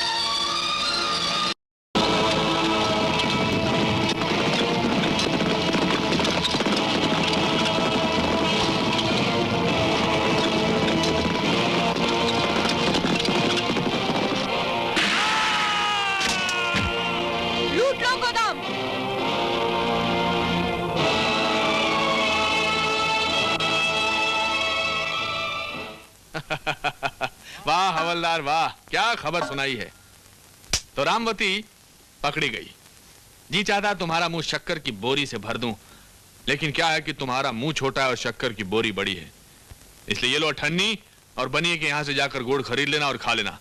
वाह हवलदार वाह, क्या खबर सुनाई है। तो रामवती पकड़ी गई। जी चाहता तुम्हारा मुंह शक्कर की बोरी से भर दूं, लेकिन क्या है कि तुम्हारा मुंह छोटा है और शक्कर की बोरी बड़ी है। इसलिए ये लो अठन्नी और बनिए कि यहां से जाकर गुड़ खरीद लेना और खा लेना।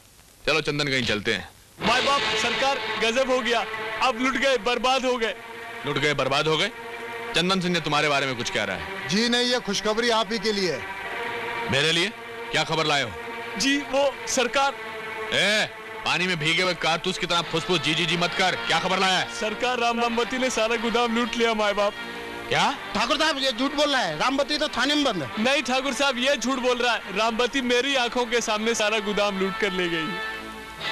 चलो चंदन कहीं चलते हैं। माय बाप, सरकार गजब हो गया, अब लुट गए, बर्बाद हो गए। लुट गए, बर्बाद हो गए? चंदन सिंह ने तुम्हारे बारे में कुछ कह रहा है। जी नहीं, ये खुशखबरी आप ही के लिए है। मेरे लिए? क्या खबर लाए हो? जी वो सरकार। पानी में भीगे हुए कारतूस की तरह फुसफुस जी मत कर। क्या खबर लाया है? सरकार, रामवती ने सारा गोदाम लूट लिया माय बाप। क्या? ठाकुर साहब ये झूठ बोल रहा है, रामवती तो थाने में बंद है। नहीं ठाकुर साहब, ये झूठ बोल रहा है। रामवती मेरी आंखों के सामने सारा गोदाम लूट कर ले गई।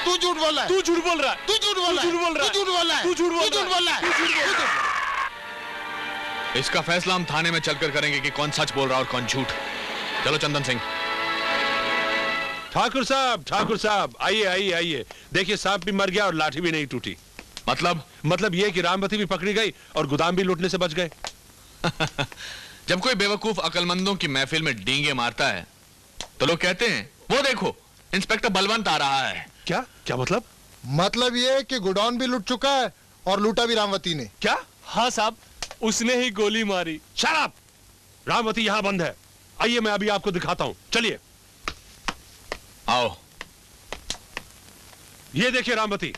तू झूठ बोल रहा है। तू झूठ बोल रहा है। तू झूठ बोल रहा है। तू झूठ बोल रहा है। तू झूठ बोल रहा है। तू झूठ बोल रहा है। इसका फैसला हम थाने में चलकर करेंगे कि कौन सच बोल रहा है और कौन झूठ। चलो चंदन सिंह। ठाकुर साहब आइए आइए आइए। देखिए सांप भी मर गया और लाठी भी नहीं टूटी। मतलब ये कि रामवती भी पकड़ी गई और गोदाम भी लूटने से बच गए। जब कोई बेवकूफ अकलमंदों की महफिल में डींगे मारता है तो लोग कहते हैं वो देखो इंस्पेक्टर बलवंत आ रहा है। क्या मतलब? मतलब ये कि गोडाउन भी लूट चुका है और लूटा भी रामवती ने। क्या? हाँ साहब, उसने ही गोली मारी। Shut up! रामवती यहाँ बंद है। आइए मैं अभी आपको दिखाता हूँ, चलिए। आओ। ये देखिए रामवती।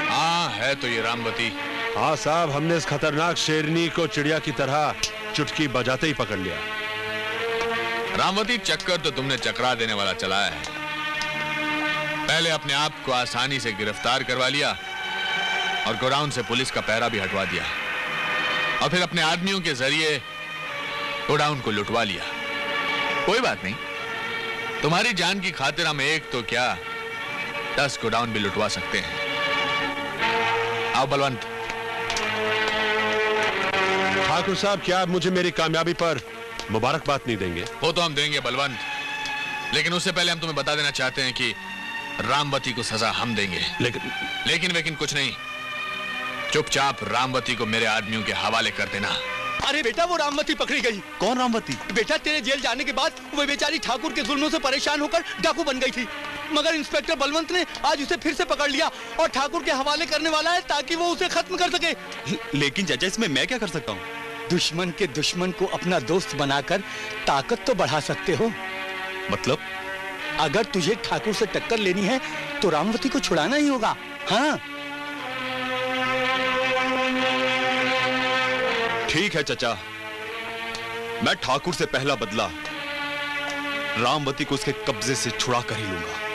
हाँ है तो ये रामवती। हाँ साहब, हमने इस खतरनाक शेरनी को चिड़िया की तरह चुटकी बजाते ही पकड़ लिया। रामवती, चक्कर तो तुमने चकरा देने वाला चलाया है। पहले अपने आप को आसानी से गिरफ्तार करवा लिया और गोडाउन से पुलिस का पहरा भी हटवा दिया और फिर अपने आदमियों के जरिए गोडाउन को लुटवा लिया। कोई बात नहीं, तुम्हारी जान की खातिर हम एक तो क्या 10 गोडाउन भी लुटवा सकते हैं। आओ बलवंत। ठाकुर साहब, क्या आप मुझे मेरी कामयाबी पर मुबारकबाद नहीं देंगे? वो तो हम देंगे बलवंत, लेकिन उससे पहले हम तुम्हें बता देना चाहते हैं कि रामवती को सजा हम देंगे। लेकिन कुछ नहीं, चुपचाप रामवती को मेरे आदमियों के हवाले कर देना। अरे बेटा, वो रामवती पकड़ी गई। कौन रामवती? बेटा, तेरे जेल जाने के बाद वो बेचारी ठाकुर के जुल्मों से परेशान होकर डाकू बन गई थी, मगर इंस्पेक्टर बलवंत ने आज उसे फिर से पकड़ लिया और ठाकुर के हवाले करने वाला है ताकि वो उसे खत्म कर सके। लेकिन चाचा, इसमें मैं क्या कर सकता हूँ? दुश्मन के दुश्मन को अपना दोस्त बनाकर ताकत तो बढ़ा सकते हो। मतलब? अगर तुझे ठाकुर से टक्कर लेनी है तो रामवती को छुड़ाना ही होगा। हाँ, ठीक है चाचा, मैं ठाकुर से पहला बदला रामवती को उसके कब्जे से छुड़ा कर ही लूंगा।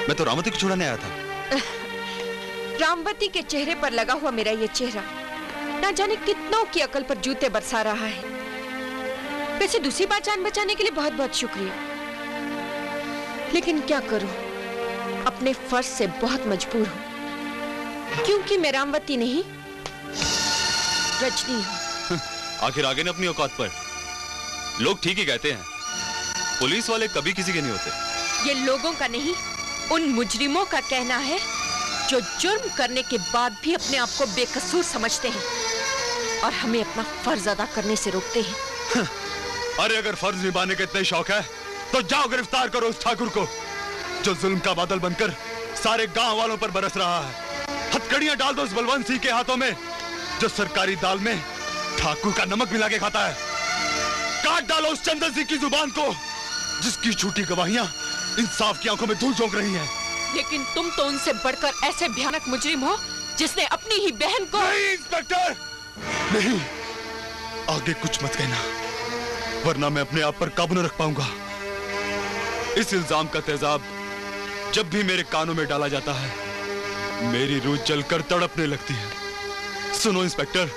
मैं तो रामवती को छुड़ाने आया था। रामवती के चेहरे पर लगा हुआ मेरा ये चेहरा ना जाने कितनों की अकल पर जूते बरसा रहा है। वैसे दूसरी बार जान बचाने के लिए बहुत बहुत शुक्रिया, लेकिन क्या करूं, अपने फर्ज से बहुत मजबूर हूं, क्योंकि मैं रामवती नहीं रजनी हूं। आखिर आगे ने अपनी औकात पर। लोग ठीक ही कहते हैं, पुलिस वाले कभी किसी के नहीं होते। ये लोगों का नहीं, उन मुजरिमों का कहना है जो जुर्म करने के बाद भी अपने आप को बेकसूर समझते हैं और हमें अपना फर्ज अदा करने से रोकते हैं। अरे अगर फर्ज निभाने का इतना शौक है तो जाओ गिरफ्तार करो उस ठाकुर को जो जुल्म का बादल बनकर सारे गांव वालों पर बरस रहा है। हथकड़ियां डाल दो उस बलवंत सिंह के हाथों में जो सरकारी दाल में ठाकुर का नमक मिला के खाता है। काट डालो उस चंदन सिंह की जुबान को जिसकी झूठी गवाहियां इंसाफ की आंखों में धूल झोंक रही हैं। लेकिन तुम तो उनसे बढ़कर ऐसे भयानक मुजरिम हो जिसने अपनी ही बहन को। नहीं इंस्पेक्टर, नहीं, आगे कुछ मत कहना वरना मैं अपने आप पर काबू न रख पाऊंगा। इस इल्जाम का तेजाब जब भी मेरे कानों में डाला जाता है मेरी रूह जलकर तड़पने लगती है। सुनो इंस्पेक्टर,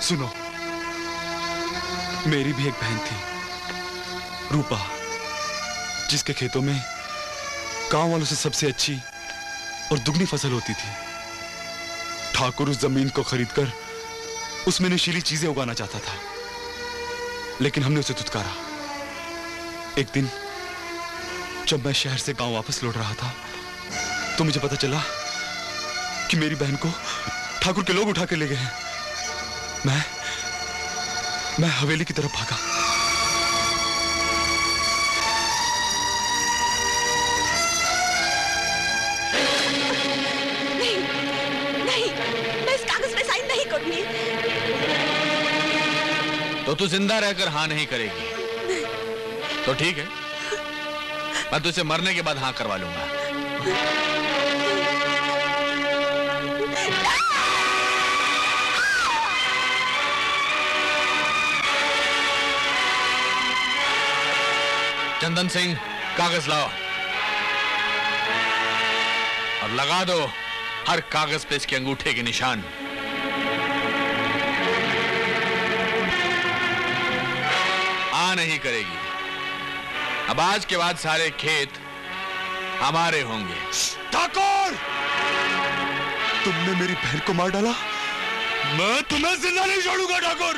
सुनो, मेरी भी एक बहन थी रूपा, जिसके खेतों में गांव वालों से सबसे अच्छी और दुगनी फसल होती थी। ठाकुर उस जमीन को खरीदकर उसमें नशीली चीजें उगाना चाहता था, लेकिन हमने उसे धुतकारा। एक दिन जब मैं शहर से गांव वापस लौट रहा था तो मुझे पता चला कि मेरी बहन को ठाकुर के लोग उठा कर ले गए हैं। मैं हवेली की तरफ भागा। तो तू जिंदा रहकर हाँ नहीं करेगी तो ठीक है, मैं तुझसे मरने के बाद हाँ करवा लूंगा। चंदन सिंह, कागज लाओ। और लगा दो हर कागज पे इसके अंगूठे के निशान। आ नहीं करेगी। अब आज के बाद सारे खेत हमारे होंगे। ठाकुर, तुमने मेरी बहन को मार डाला। मैं तुम्हें जिंदा नहीं छोड़ूंगा ठाकुर।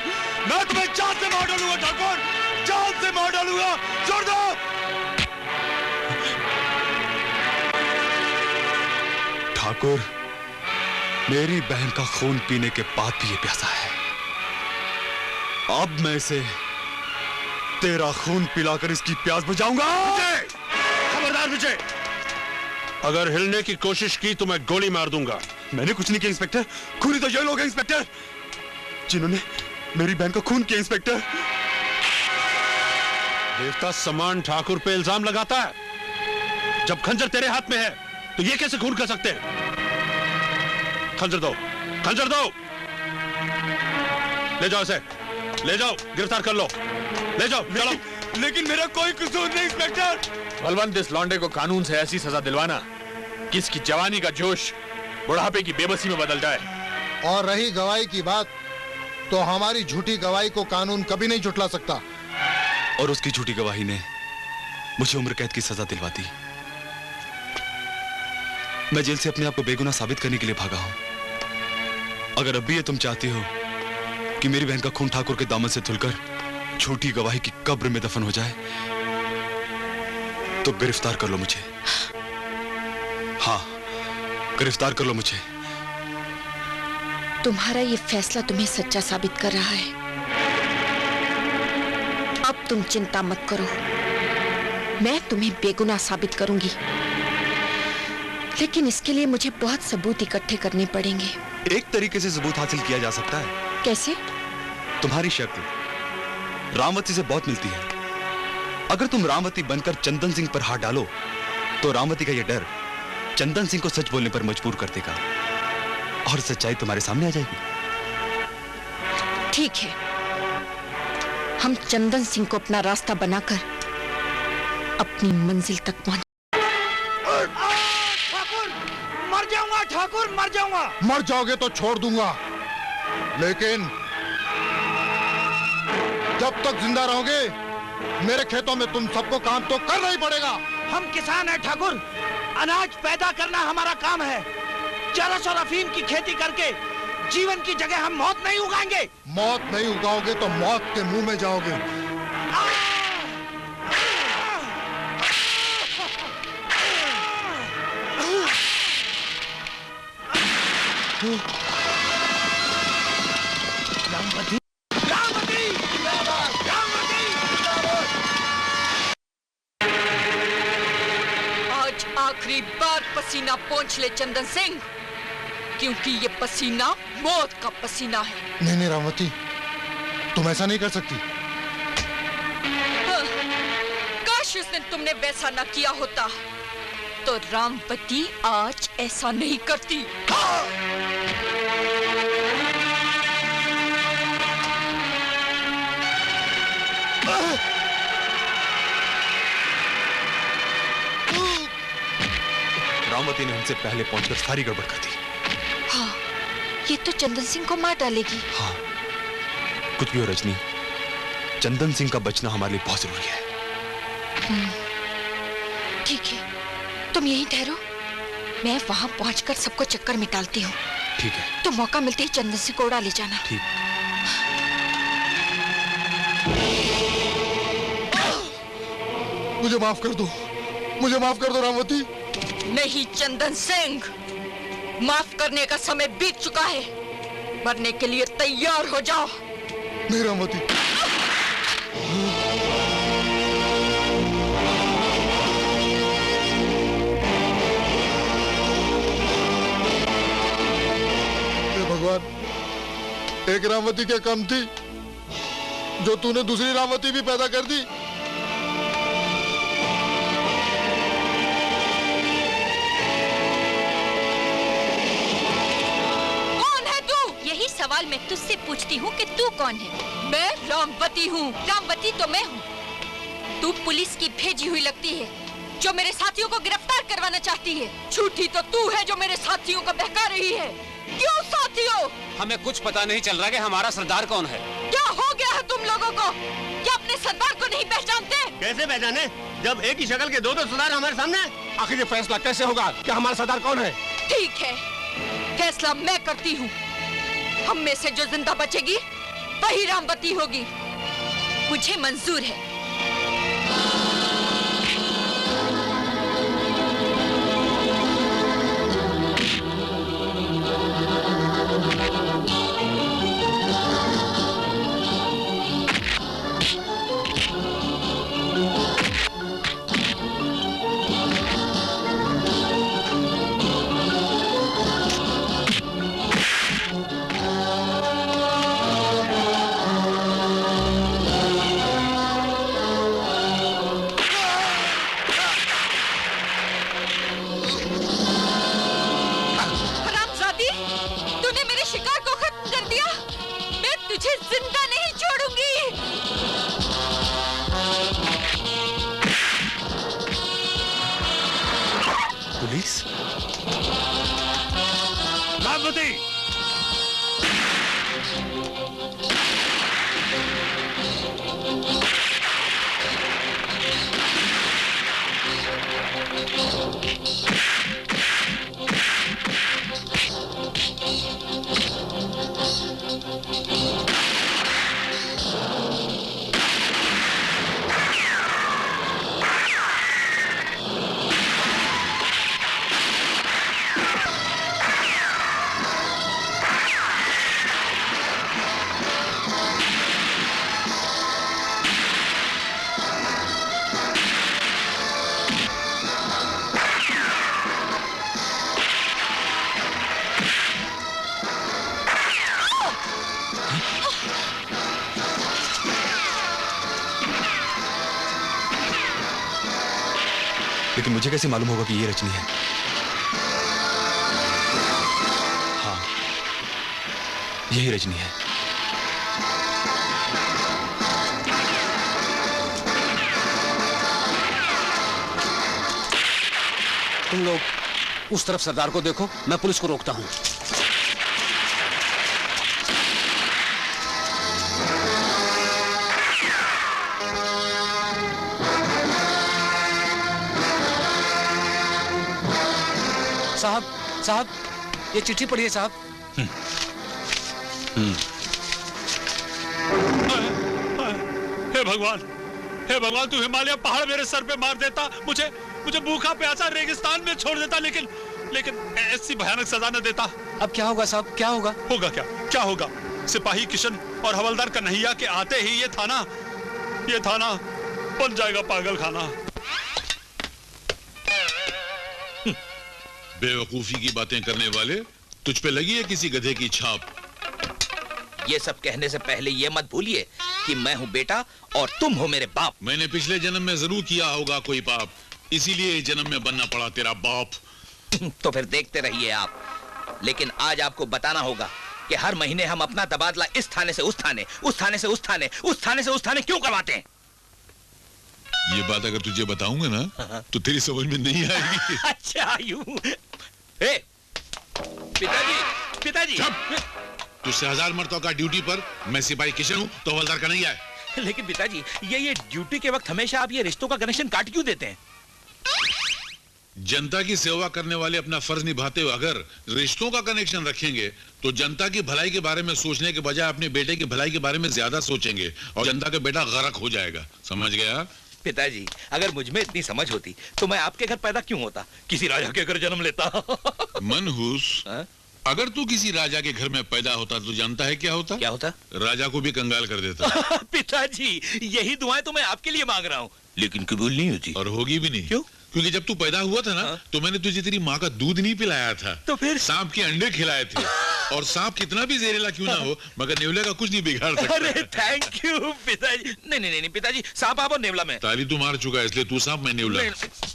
मैं तुम्हें जान से मार डालूंगा ठाकुर, जान से मार डालूंगा। छोड़ दो। ठाकुर, मेरी बहन का खून पीने के बाद भी ये प्यासा है। अब मैं इसे तेरा खून पिलाकर इसकी प्यास बुझाऊंगा। खबरदार विजय, अगर हिलने की कोशिश की तो मैं गोली मार दूंगा। मैंने कुछ नहीं किया इंस्पेक्टर। खूनी तो ये लोग हैं इंस्पेक्टर, जिन्होंने मेरी बहन का खून किया। इंस्पेक्टर, देवता समान ठाकुर पे इल्जाम लगाता है। जब खंजर तेरे हाथ में है तो ये कैसे खून कर सकते हैं? खंजर दो, खंजर दो। ले जाओ इसे, ले जाओ, गिरफ्तार कर लो। ले जाओ, चलो। लेकिन मेरा कोई कसूर नहीं इंस्पेक्टर। बलवंत, इस लौंडे को कानून से ऐसी सजा दिलवाना कि इसकी जवानी का जोश बुढ़ापे की बेबसी में बदल जाए। और रही गवाही की बात, तो हमारी झूठी गवाही को कानून कभी नहीं झुठला सकता। और उसकी झूठी गवाही ने मुझे उम्र कैद की सजा दिलवा दी। मैं जेल से अपने आप को बेगुनाह साबित करने के लिए भागा हूं। अगर अब भी ये तुम चाहती हो कि मेरी बहन का खून ठाकुर के दामन से धुलकर झूठी गवाही की कब्र में दफन हो जाए, तो गिरफ्तार कर लो मुझे। हाँ, गिरफ्तार कर लो मुझे। तुम्हारा ये फैसला तुम्हें सच्चा साबित कर रहा है। अब तुम चिंता मत करो, मैं तुम्हें बेगुनाह साबित करूंगी। लेकिन इसके लिए मुझे बहुत सबूत इकट्ठे करने पड़ेंगे। एक तरीके से सबूत हासिल किया जा सकता है। कैसे? तुम्हारी शक्ल रामवती से बहुत मिलती है। अगर तुम रामवती बनकर चंदन सिंह पर हाथ डालो, तो रामवती का यह डर चंदन सिंह को सच बोलने पर मजबूर कर देगा और सच्चाई तुम्हारे सामने आ जाएगी। ठीक है, हम चंदन सिंह को अपना रास्ता बनाकर अपनी मंजिल तक पहुंच। ठाकुर, मर जाऊंगा ठाकुर, मर जाऊंगा। मर जाओगे तो छोड़ दूंगा, लेकिन जब तक जिंदा रहोगे मेरे खेतों में तुम सबको काम तो करना ही पड़ेगा। हम किसान हैं ठाकुर, अनाज पैदा करना हमारा काम है। चरस और अफीम की खेती करके जीवन की जगह हम मौत नहीं उगाएंगे। मौत नहीं उगाओगे तो मौत के मुंह में जाओगे। रामवती, रामवती, रामवती। आज आखिरी बार पसीना पोंछ ले चंदन सिंह, क्योंकि ये पसीना मौत का पसीना है। नहीं नहीं रामवती, तुम ऐसा नहीं कर सकती। काश उस दिन तुमने वैसा न किया होता, तो रामवती आज ऐसा नहीं करती। रामवती ने हमसे पहले पहुंचकर सारी गड़बड़ कर दी। हाँ, ये तो चंदन सिंह को मार डालेगी। हाँ, कुछ भी हो रजनी, चंदन सिंह का बचना हमारे लिए बहुत जरूरी है। ठीक है, तुम यहीं ठहरो, मैं वहां पहुंचकर सबको चक्कर में डालती हूँ। ठीक है। तो मौका मिलते ही चंदन सिंह को उड़ा ले जाना। ठीक। मुझे माफ कर दो, मुझे माफ कर दो रामवती। नहीं चंदन सिंह, माफ करने का समय बीत चुका है। मरने के लिए तैयार हो जाओ। नहीं रामवती। हे भगवान, एक रामवती क्या कम थी जो तूने दूसरी रामवती भी पैदा कर दी। सवाल मैं तुझसे पूछती हूँ कि तू कौन है? मैं रामवती हूँ। रामवती तो मैं हूँ। तू पुलिस की भेजी हुई लगती है, जो मेरे साथियों को गिरफ्तार करवाना चाहती है। झूठी तो तू है जो मेरे साथियों को बहका रही है। क्यों साथियों? हमें कुछ पता नहीं चल रहा कि हमारा सरदार कौन है। क्या हो गया है तुम लोगों को? क्या अपने सरदार को नहीं पहचानते? कैसे पहचाने जब एक ही शक्ल के दो सरदार हमारे सामने? आखिर ये फैसला कैसे होगा कि हमारा सरदार कौन है? ठीक है, फैसला मैं करती हूँ। हम में से जो जिंदा बचेगी वही रामवती होगी। मुझे मंजूर है। पुलिस? रामवती! लेकिन मुझे कैसे मालूम होगा कि ये रजनी है? हाँ, यही रजनी है। तुम लोग उस तरफ सरदार को देखो, मैं पुलिस को रोकता हूँ। साहब, साहब, ये चिट्ठी पढ़िए साहब। हे भगवान, हे भगवान, तू हिमालय पहाड़ मेरे सर पे मार देता, मुझे भूखा प्यासा रेगिस्तान में छोड़ देता, लेकिन ऐसी भयानक सजा न देता। अब क्या होगा साहब, क्या होगा? होगा क्या होगा? सिपाही किशन और हवलदार कन्हैया के आते ही ये थाना बन जाएगा पागल खाना। बेवकूफी की बातें करने वाले, तुझ पे लगी है किसी गधे की छाप। ये सब कहने से पहले ये मत भूलिए कि मैं हूँ बेटा और तुम हो मेरे बाप। मैंने पिछले जन्म में जरूर किया होगा कोई पाप, इसीलिए इस जन्म में बनना पड़ा तेरा बाप। तो फिर देखते रहिए आप। लेकिन आज आपको बताना होगा कि हर महीने हम अपना तबादला इस थाने से उस थाने, उस थाने से उस थाने, उस थाने से उस थाने क्यों करवाते हैं? ये बात अगर तुझे बताऊंगा ना तो तेरी समझ में नहीं आएगी। अच्छा यूं। पिताजी। तुझसे 1000 मरतबा का ड्यूटी पर मैं सिपाही किशन हूँ तो हवलदार का नहीं है। लेकिन पिताजी, ये ड्यूटी के वक्त हमेशा आप ये रिश्तों का कनेक्शन काट क्यों देते हैं? जनता की सेवा करने वाले अपना फर्ज निभाते हुए अगर रिश्तों का कनेक्शन रखेंगे तो जनता की भलाई के बारे में सोचने के बजाय अपने बेटे की भलाई के बारे में ज्यादा सोचेंगे और जनता का बेटा गर्क हो जाएगा। समझ गया? पिताजी, अगर मुझ में इतनी समझ होती तो मैं आपके घर पैदा क्यों होता, किसी राजा के घर जन्म लेता। मनहूस, अगर तू किसी राजा के घर में पैदा होता तो जानता है क्या होता? क्या होता? राजा को भी कंगाल कर देता। पिताजी, यही दुआएं तो मैं आपके लिए मांग रहा हूँ, लेकिन कबूल नहीं होती। और होगी भी नहीं। क्यों? क्योंकि जब तू पैदा हुआ था ना तो मैंने तुझे तेरी माँ का दूध नहीं पिलाया था, तो फिर सांप के अंडे खिलाए थे। और सांप कितना भी जहरीला क्यों ना हो मगर नेवले का कुछ नहीं बिगाड़ सकता। अरे थैंक यू पिताजी। नहीं पिताजी, सांप आप और नेवला में। ताली तू मार चुका है इसलिए तू सांप मैं नेवला।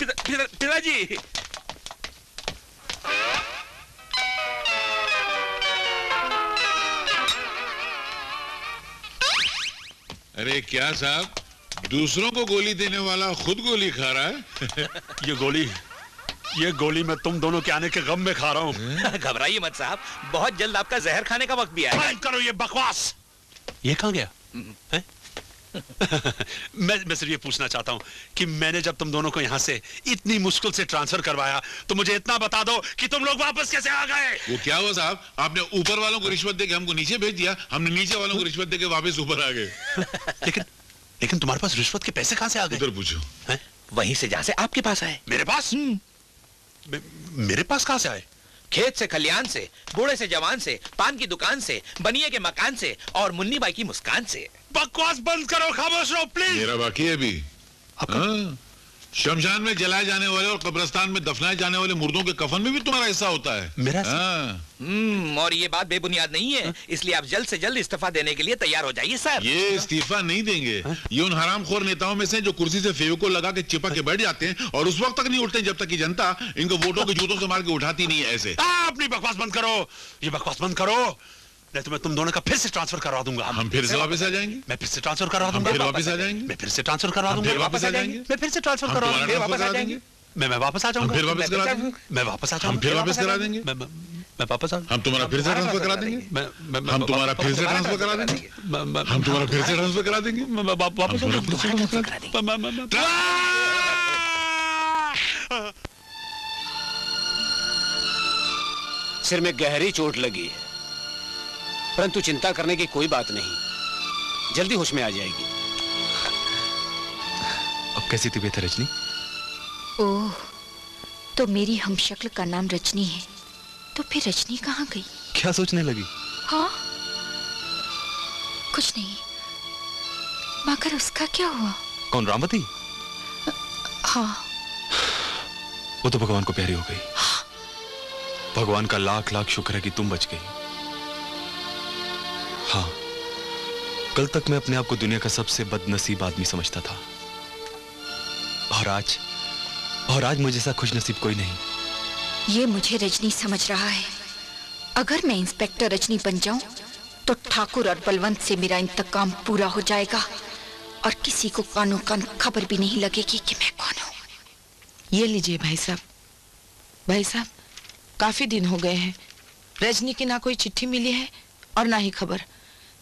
पिताजी। अरे क्या साहब, दूसरों को गोली देने वाला खुद गोली खा रहा है। ये गोली मैं तुम दोनों के आने के गम में खा रहा हूँ। घबराइए मत साहब, बहुत जल्द आपका जहर खाने का वक्त भी आएगा। बंद करो ये बकवास। ये कहाँ गया? मैं सिर्फ ये पूछना चाहता हूँ कि मैंने जब तुम दोनों को यहाँ से इतनी मुश्किल से ट्रांसफर करवाया तो मुझे इतना बता दो कि तुम लोग वापस कैसे आ गए? वो क्या हुआ साहब, आपने ऊपर वालों को रिश्वत देके हमको नीचे भेज दिया, हमने नीचे वालों को रिश्वत देके वापस ऊपर आ गए। लेकिन तुम्हारे पास रिश्वत के पैसे कहाँ से आ गए? उधर पूछो। वहीं से जहाँ से आपके पास आए। मेरे पास? मेरे पास कहाँ से आए? खेत से, खलियान से, बूढ़े से जवान से, पान की दुकान से, बनिए के मकान से और मुन्नी बाई की मुस्कान से। बकवास बंद करो, खामोश रहो प्लीज। मेरा बाकी है अभी। शमशान में जलाए जाने वाले और कब्रिस्तान में दफनाए जाने वाले मुर्दों के कफन में भी तुम्हारा हिस्सा होता है। मेरा? और ये बात बेबुनियाद नहीं है, इसलिए आप जल्द से जल्द इस्तीफा देने के लिए तैयार हो जाइए सर। ये इस्तीफा नहीं देंगे। ये उन हरामखोर नेताओं में से जो कुर्सी से फेविकोल लगा के चिपक के बैठ जाते हैं और उस वक्त तक नहीं उठते जब तक कि जनता इनको वोटों के जूतों से मार के उठाती नहीं है। ऐसे अपनी बकवास बंद करो, ये बकवास बंद करो, नहीं तो मैं तुम दोनों का फिर से ट्रांसफर करवा दूंगा। हम फिर से वापस आ जाएंगे। मैं फिर से ट्रांसफर करवा दूंगा। फिर वापस आ जाएंगे। मैं फिर से ट्रांसफर करवा दूंगा। फिर वापस आ जाएंगे। मैं फिर से ट्रांसफर करवा दूंगा। फिर वापस आ जाएंगे। मैं वापस आ जाऊंगा। फिर वापस करा देंगे। मैं वापस आ जाऊंगा। हम फिर वापस करा देंगे। मैं वापस आ, हम तुम्हारा फिर से ट्रांसफर करा देंगे। हम तुम्हारा फिर से ट्रांसफर करा देंगे। हम तुम्हारा फिर से ट्रांसफर करा देंगे। वापस सिर में गहरी चोट लगी है, परंतु चिंता करने की कोई बात नहीं, जल्दी होश में आ जाएगी। अब कैसी तबीयत है रजनी? ओह, तो मेरी हमशक्ल का नाम रजनी है, तो फिर रजनी कहाँ गई? क्या सोचने लगी? हाँ, कुछ नहीं, मगर उसका क्या हुआ? कौन, रामवती? हाँ। वो तो भगवान को प्यारी हो गई। भगवान का लाख लाख शुक्र है कि तुम बच गई। हाँ, कल तक मैं अपने आप को दुनिया का सबसे बदनसीब आदमी समझता था, और आज मुझे जैसा खुशनसीब कोई नहीं। ये मुझे रजनी समझ रहा है। अगर मैं इंस्पेक्टर रजनी बन जाऊं, तो ठाकुर और बलवंत से मेरा इंतकाम पूरा हो जाएगा और किसी को कानो कान खबर भी नहीं लगेगी कि मैं कौन हूं। ये लीजिए भाई साहब। भाई साहब, काफी दिन हो गए हैं, रजनी की ना कोई चिट्ठी मिली है और ना ही खबर।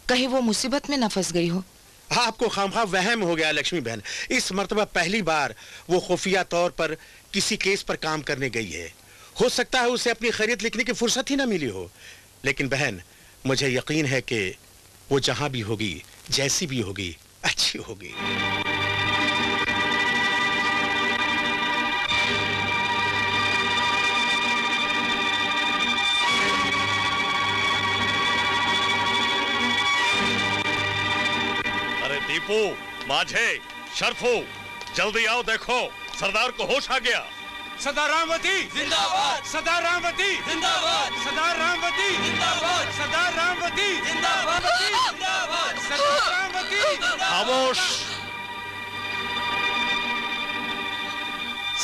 कहीं वो मुसीबत में ना फंस गई हो। आपको खामखा वहम हो गया लक्ष्मी बहन। इस मर्तबा पहली बार वो खुफिया तौर पर किसी केस पर काम करने गई है। हो सकता है उसे अपनी खैरियत लिखने की फुर्सत ही ना मिली हो, लेकिन बहन मुझे यकीन है कि वो जहां भी होगी, जैसी भी होगी, अच्छी होगी। दीपू, माझे, शरफू, जल्दी आओ, देखो सरदार को होश आ गया। सरदार रामवती जिंदाबाद, सरदार रामवती जिंदाबाद, सरदार रामवती जिंदाबाद, सरदार रामवती जिंदाबाद, सरदार रामवती। खामोश।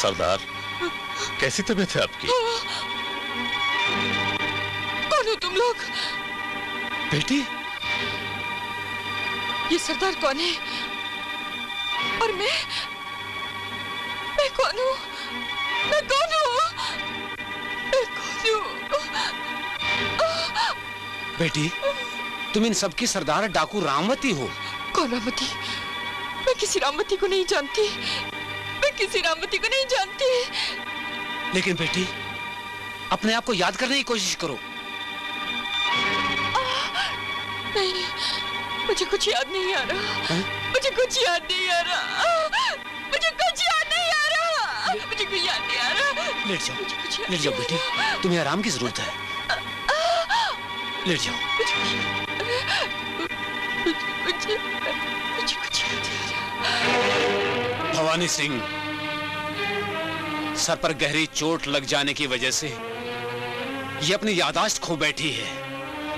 सरदार, कैसी तबीयत है आपकी? कौन हो तुम लोग? बेटी, ये सरदार कौन है? और मैं कौन हूँ? मैं कौन हूँ? बेटी, तुम इन सबकी सरदार डाकू रामवती हो। कौन रामवती? मैं किसी रामवती को नहीं जानती। मैं किसी रामवती को नहीं जानती। लेकिन बेटी, अपने आप को याद करने की कोशिश करो। नहीं, मुझे कुछ याद नहीं आ रहा। मुझे कुछ याद नहीं आ रहा। मुझे कुछ याद नहीं आ रहा। मुझे कुछ याद नहीं आ रहा। लेट जाओ बेटी, तुम्हें आराम की जरूरत है। लेट जाओ। मुझे कुछ याद नहीं आ रहा। भवानी सिंह, सर पर गहरी चोट लग जाने की वजह से ये अपनी याददाश्त खो बैठी है।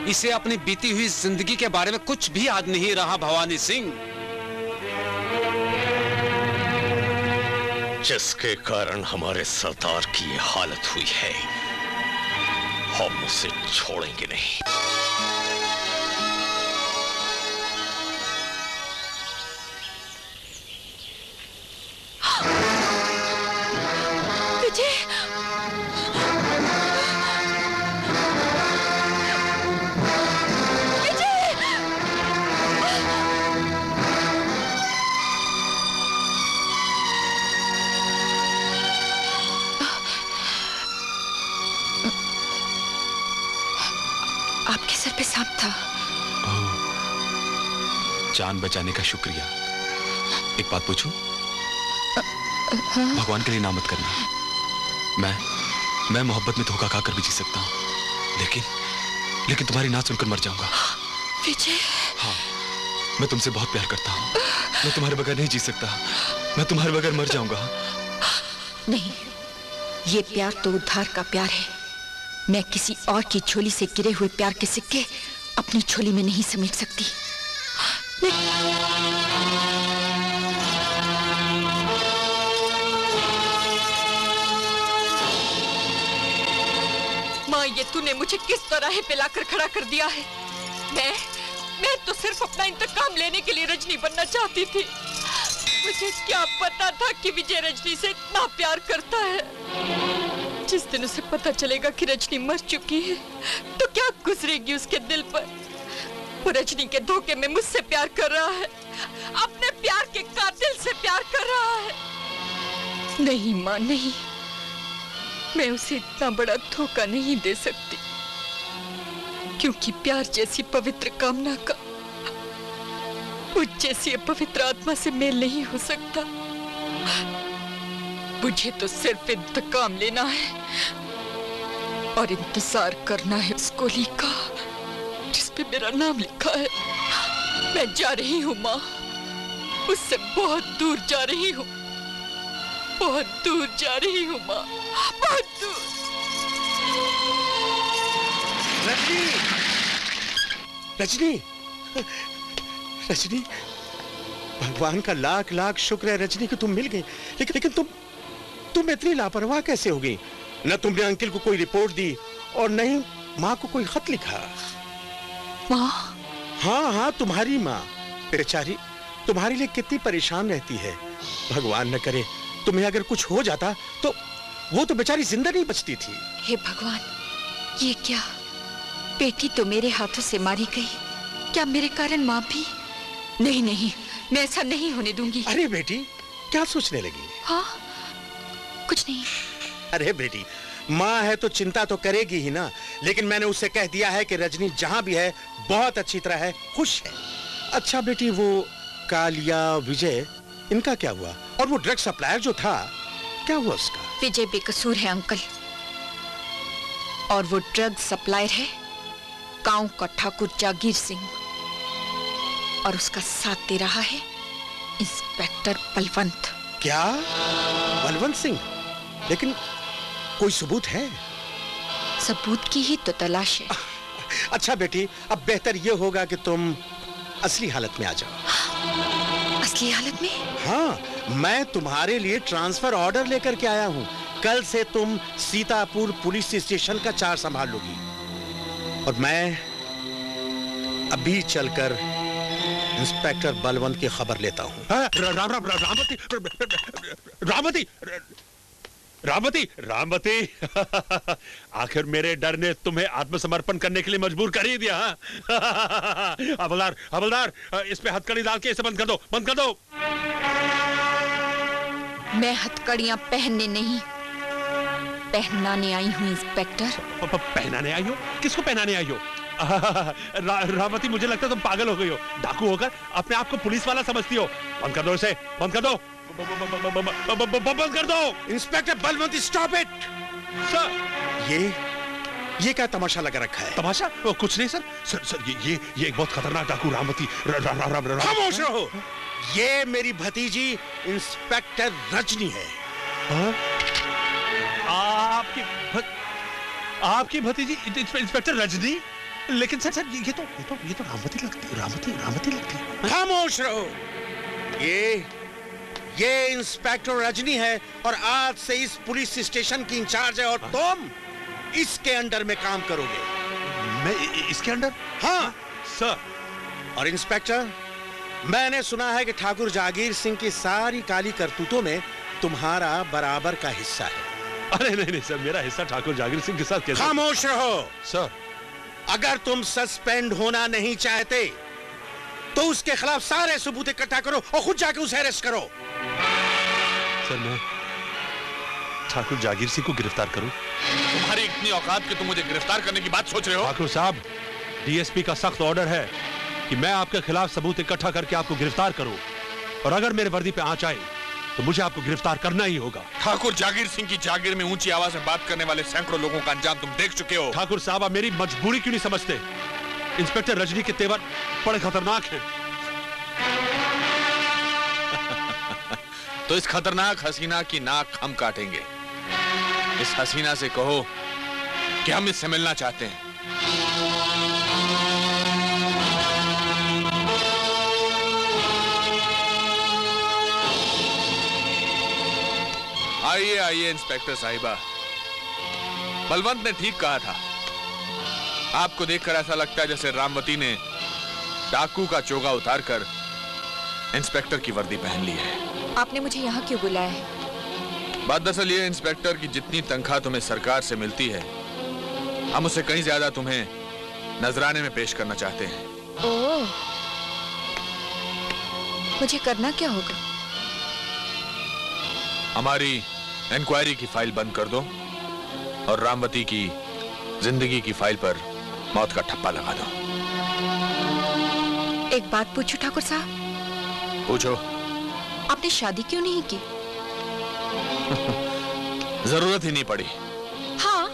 इसे अपनी बीती हुई जिंदगी के बारे में कुछ भी याद नहीं रहा। भवानी सिंह, जिसके कारण हमारे सरदार की ये हालत हुई है, हम उसे छोड़ेंगे नहीं। जान बचाने का शुक्रिया। एक बात पूछूं? भगवान के लिए ना मत करना। मैं मोहब्बत में धोखा खाकर भी जी सकता हूँ, लेकिन तुम्हारी ना सुनकर मर जाऊंगा। विजय। हाँ, मैं तुमसे बहुत प्यार करता हूँ। मैं तुम्हारे बगैर नहीं जी सकता। मैं तुम्हारे बगैर मर जाऊंगा। नहीं, ये प्यार तो उद्धार का प्यार है। मैं किसी और की झोली से गिरे हुए प्यार के सिक्के अपनी झोली में नहीं समेट सकती। माँ, ये तूने मुझे किस तरह पिलाकर खड़ा कर दिया है। मैं तो सिर्फ अपना इंतकाम लेने के लिए रजनी बनना चाहती थी। मुझे क्या पता था कि विजय रजनी से इतना प्यार करता है। जिस दिन उसे पता चलेगा कि रजनी मर चुकी है तो क्या गुजरेगी उसके दिल पर। वो रजनी के धोखे में मुझसे प्यार कर रहा है, अपने प्यार के कातिल से प्यार कर रहा है। नहीं माँ, नहीं, मैं उसे इतना बड़ा धोखा नहीं दे सकती, क्योंकि प्यार जैसी पवित्र कामना का मुझ जैसी पवित्र आत्मा से मेल नहीं हो सकता। मुझे तो सिर्फ इंतकाम लेना है और इंतजार करना है उस गोली का जिस पे मेरा नाम लिखा है। मैं जा रही हूँ माँ, उससे बहुत दूर जा रही हूँ, बहुत दूर जा रही हूँ माँ, बहुत दूर। रजनी, रजनी, रजनी, भगवान का लाख लाख शुक्र है रजनी कि तुम मिल गई। लेकिन तुम इतनी लापरवाह कैसे हो गई? न तुमने अंकल को कोई रिपोर्ट दी और न ही माँ को कोई खत लिखा। माँ? हाँ, तुम्हारी माँ बेचारी तुम्हारे लिए कितनी परेशान रहती है। भगवान न करे तुम्हें अगर कुछ हो जाता तो वो तो बेचारी जिंदा नहीं बचती थी। हे भगवान, ये क्या? बेटी तो मेरे हाथों से मारी गई, क्या मेरे कारण माँ भी? नहीं नहीं, मैं ऐसा नहीं होने दूंगी। अरे बेटी, क्या सोचने लगी? हाँ, कुछ नहीं। अरे बेटी, माँ है तो चिंता तो करेगी ही ना। लेकिन मैंने उससे कह दिया है कि रजनी जहाँ भी है बहुत अच्छी तरह है, खुश है। अच्छा बेटी, वो कालिया, विजय, इनका क्या हुआ? और वो ड्रग सप्लायर जो था, क्या हुआ उसका? विजय बेकसूर है अंकल, और वो ड्रग सप्लायर है गांव का ठाकुर जागीर सिंह, और उसका साथ दे रहा है इंस्पेक्टर बलवंत। क्या? बलवंत सिंह? लेकिन कोई सबूत है? सबूत की ही तो तलाश है। अच्छा बेटी, अब बेहतर ये होगा कि तुम असली हालत में आ जाओ। असली हालत में? हाँ, मैं तुम्हारे लिए ट्रांसफर ऑर्डर लेकर के आया हूँ। कल से तुम सीतापुर पुलिस स्टेशन का चार्ज संभाल लोगी, और मैं अभी चलकर इंस्पेक्टर बलवंत की खबर लेता हूँ। रामवती आखिर मेरे डर ने तुम्हें आत्मसमर्पण करने के लिए मजबूर कर ही दिया। हवलदार, इस पे हथकड़ी डाल के इसे बंद कर दो, बंद कर दो। मैं हथकड़ियां पहनने नहीं, पहनाने आई हूँ इंस्पेक्टर। पहनाने आई हो? किसको पहनाने आई हो? रामवती, मुझे लगता है तुम पागल हो गई हो। डाकू होकर अपने आप को पुलिस वाला समझती हो। बंद कर दो इसे, बंद कर दो, बंद कर दो। Inspector Balwant, stop it. Sir, ये क्या तमाशा लगा रखा है? तमाशा? कुछ नहीं सर, ये एक बहुत खतरनाक डाकू रामवती। खामोश रहो। ये मेरी भतीजी इंस्पेक्टर रजनी है। आपकी भतीजी इंस्पेक्टर रजनी? लेकिन सर ये तो रामवती लगती है। खामोश रहो। ये इंस्पेक्टर रजनी है और आज से इस पुलिस स्टेशन की इंचार्ज है, और तुम इसके अंडर में काम करोगे। मैं इसके अंडर? हाँ सर। और इंस्पेक्टर, मैंने सुना है कि ठाकुर जागीर सिंह की सारी काली करतूतों में तुम्हारा बराबर का हिस्सा है। अरे नहीं सर, मेरा हिस्सा ठाकुर जागीर सिंह के साथ कैसे? खामोश रहो। सर, अगर तुम सस्पेंड होना नहीं चाहते तो उसके खिलाफ सारे सबूत इकट्ठा करो और खुद जाके उसे अरेस्ट करो। सर, मैं ठाकुर जागीर सिंह को गिरफ्तार करूं? तुम्हारी इतनी औकात कि तुम मुझे गिरफ्तार करने की बात सोच रहे हो? ठाकुर साहब, डीएसपी का सख्त ऑर्डर है कि मैं आपके खिलाफ सबूत इकट्ठा करके आपको गिरफ्तार करूं, और अगर मेरे वर्दी पे आंच आए तो मुझे आपको गिरफ्तार करना ही होगा। ठाकुर जागीर सिंह की जागीर में ऊंची आवाज में बात करने वाले सैकड़ों लोगों का अंजाम तुम देख चुके हो। ठाकुर साहब, आप मेरी मजबूरी क्यों नहीं समझते? इंस्पेक्टर रजनी के तेवर बड़े खतरनाक हैं। तो इस खतरनाक हसीना की नाक हम काटेंगे। इस हसीना से कहो कि हम इससे मिलना चाहते हैं। आइए आइए इंस्पेक्टर साहिबा, बलवंत ने ठीक कहा था। आपको देखकर ऐसा लगता है जैसे रामवती ने डाकू का चोगा उतारकर इंस्पेक्टर की वर्दी पहन ली है। आपने मुझे यहाँ क्यों बुलाया है? बात दरअसल ये इंस्पेक्टर की जितनी तनख्वाह तुम्हें सरकार से मिलती है, हम उससे कहीं ज्यादा तुम्हें नजराने में पेश करना चाहते हैं। ओह, मुझे करना क्या होगा? हमारी इंक्वायरी की फाइल बंद कर दो और रामवती की जिंदगी की फाइल पर मौत का ठप्पा लगा दो। एक बात पूछूं ठाकुर साहब? पूछो। आपने शादी क्यों नहीं की? जरूरत ही नहीं पड़ी। हाँ,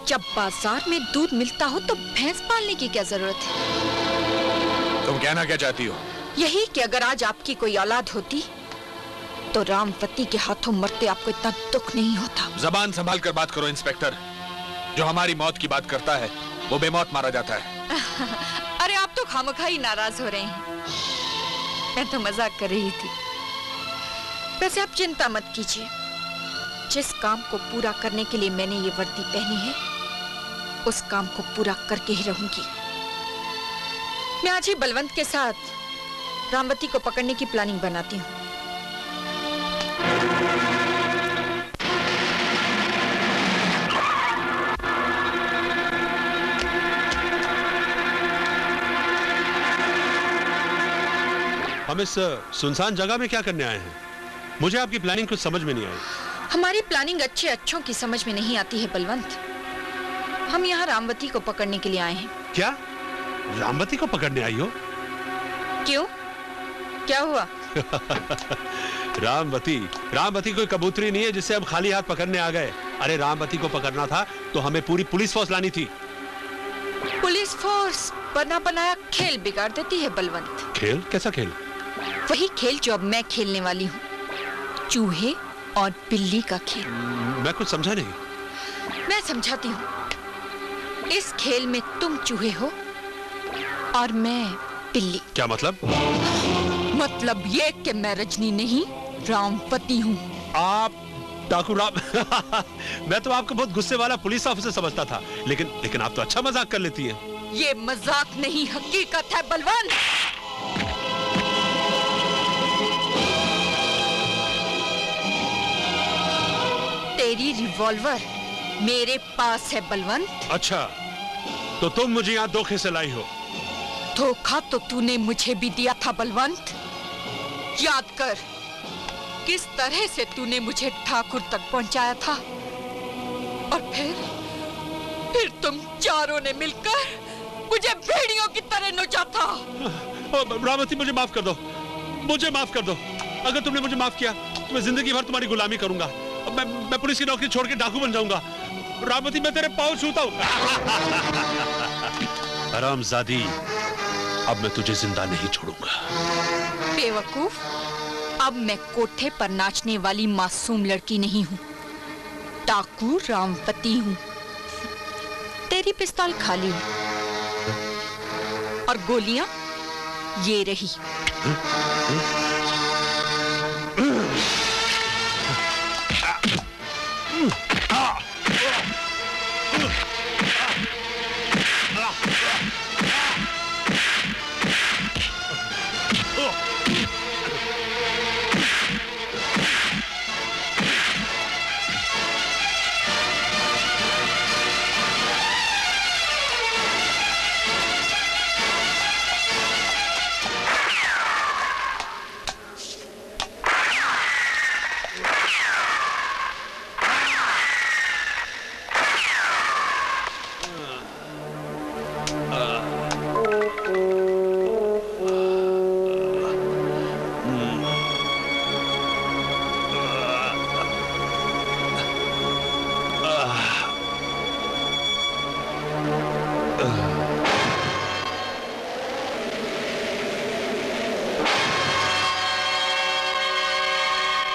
जब बाजार में दूध मिलता हो तो भैंस पालने की क्या जरूरत है? तुम कहना क्या चाहती हो? यही कि अगर आज आपकी कोई औलाद होती तो रामवती के हाथों मरते आपको इतना दुख नहीं होता। जबान संभाल कर बात करो इंस्पेक्टर। जो हमारी मौत की बात करता है वो बेमौत मारा जाता है। अरे आप तो खामखा ही नाराज हो रहे हैं। मैं तो मजाक कर रही थी। वैसे आप चिंता मत कीजिए, जिस काम को पूरा करने के लिए मैंने ये वर्दी पहनी है उस काम को पूरा करके ही रहूंगी। मैं आज ही बलवंत के साथ रामवती को पकड़ने की प्लानिंग बनाती हूँ। हम इस सुनसान जगह में क्या करने आए हैं? मुझे आपकी प्लानिंग कुछ समझ में नहीं आई। हमारी प्लानिंग अच्छे अच्छों की समझ में नहीं आती है बलवंत। हम यहाँ रामवती को पकड़ने के लिए आए हैं। क्या रामवती को पकड़ने आई हो? क्यों, क्या हुआ? रामवती कोई कबूतरी नहीं है जिससे हम खाली हाथ पकड़ने आ गए। अरे रामवती को पकड़ना था तो हमें पूरी पुलिस फोर्स लानी थी। पुलिस फोर्स बना बनाया खेल बिगाड़ देती है बलवंत। खेल? कैसा खेल? वही खेल जो अब मैं खेलने वाली हूँ, चूहे और बिल्ली का खेल। मैं कुछ समझा नहीं। मैं समझाती हूँ। इस खेल में तुम चूहे हो और मैं बिल्ली। क्या मतलब? मतलब ये कि मैं रजनी नहीं रामवती हूँ। आप डाकू राम मैं तो आपको बहुत गुस्से वाला पुलिस ऑफिसर समझता था, लेकिन आप तो अच्छा मजाक कर लेती हैं। ये मजाक नहीं, हकीकत है बलवंत। तेरी रिवॉल्वर मेरे पास है बलवंत। अच्छा, तो तुम मुझे यहाँ धोखे से लाई हो? धोखा तो तूने मुझे भी दिया था बलवंत। याद कर किस तरह से तूने मुझे ठाकुर तक पहुंचाया था, और फिर तुम चारों ने मिलकर मुझे भेड़ियों की तरह नोचा था। रामवती, मुझे माफ कर दो, मुझे माफ कर दो। अगर तुमने मुझे माफ किया तो मैं जिंदगी भर तुम्हारी गुलामी करूंगा। मैं पुलिस की नौकरी छोड़ के डाकू बन जाऊंगा। रामवती, मैं तेरे पाँव छूता हूँ। हरामजादी, अब मैं तुझे जिंदा नहीं छोड़ूंगा। बेवकूफ, अब मैं कोठे पर नाचने वाली मासूम लड़की नहीं हूँ, डाकू रामवती हूँ। तेरी पिस्तौल खाली है और गोलियां ये रही।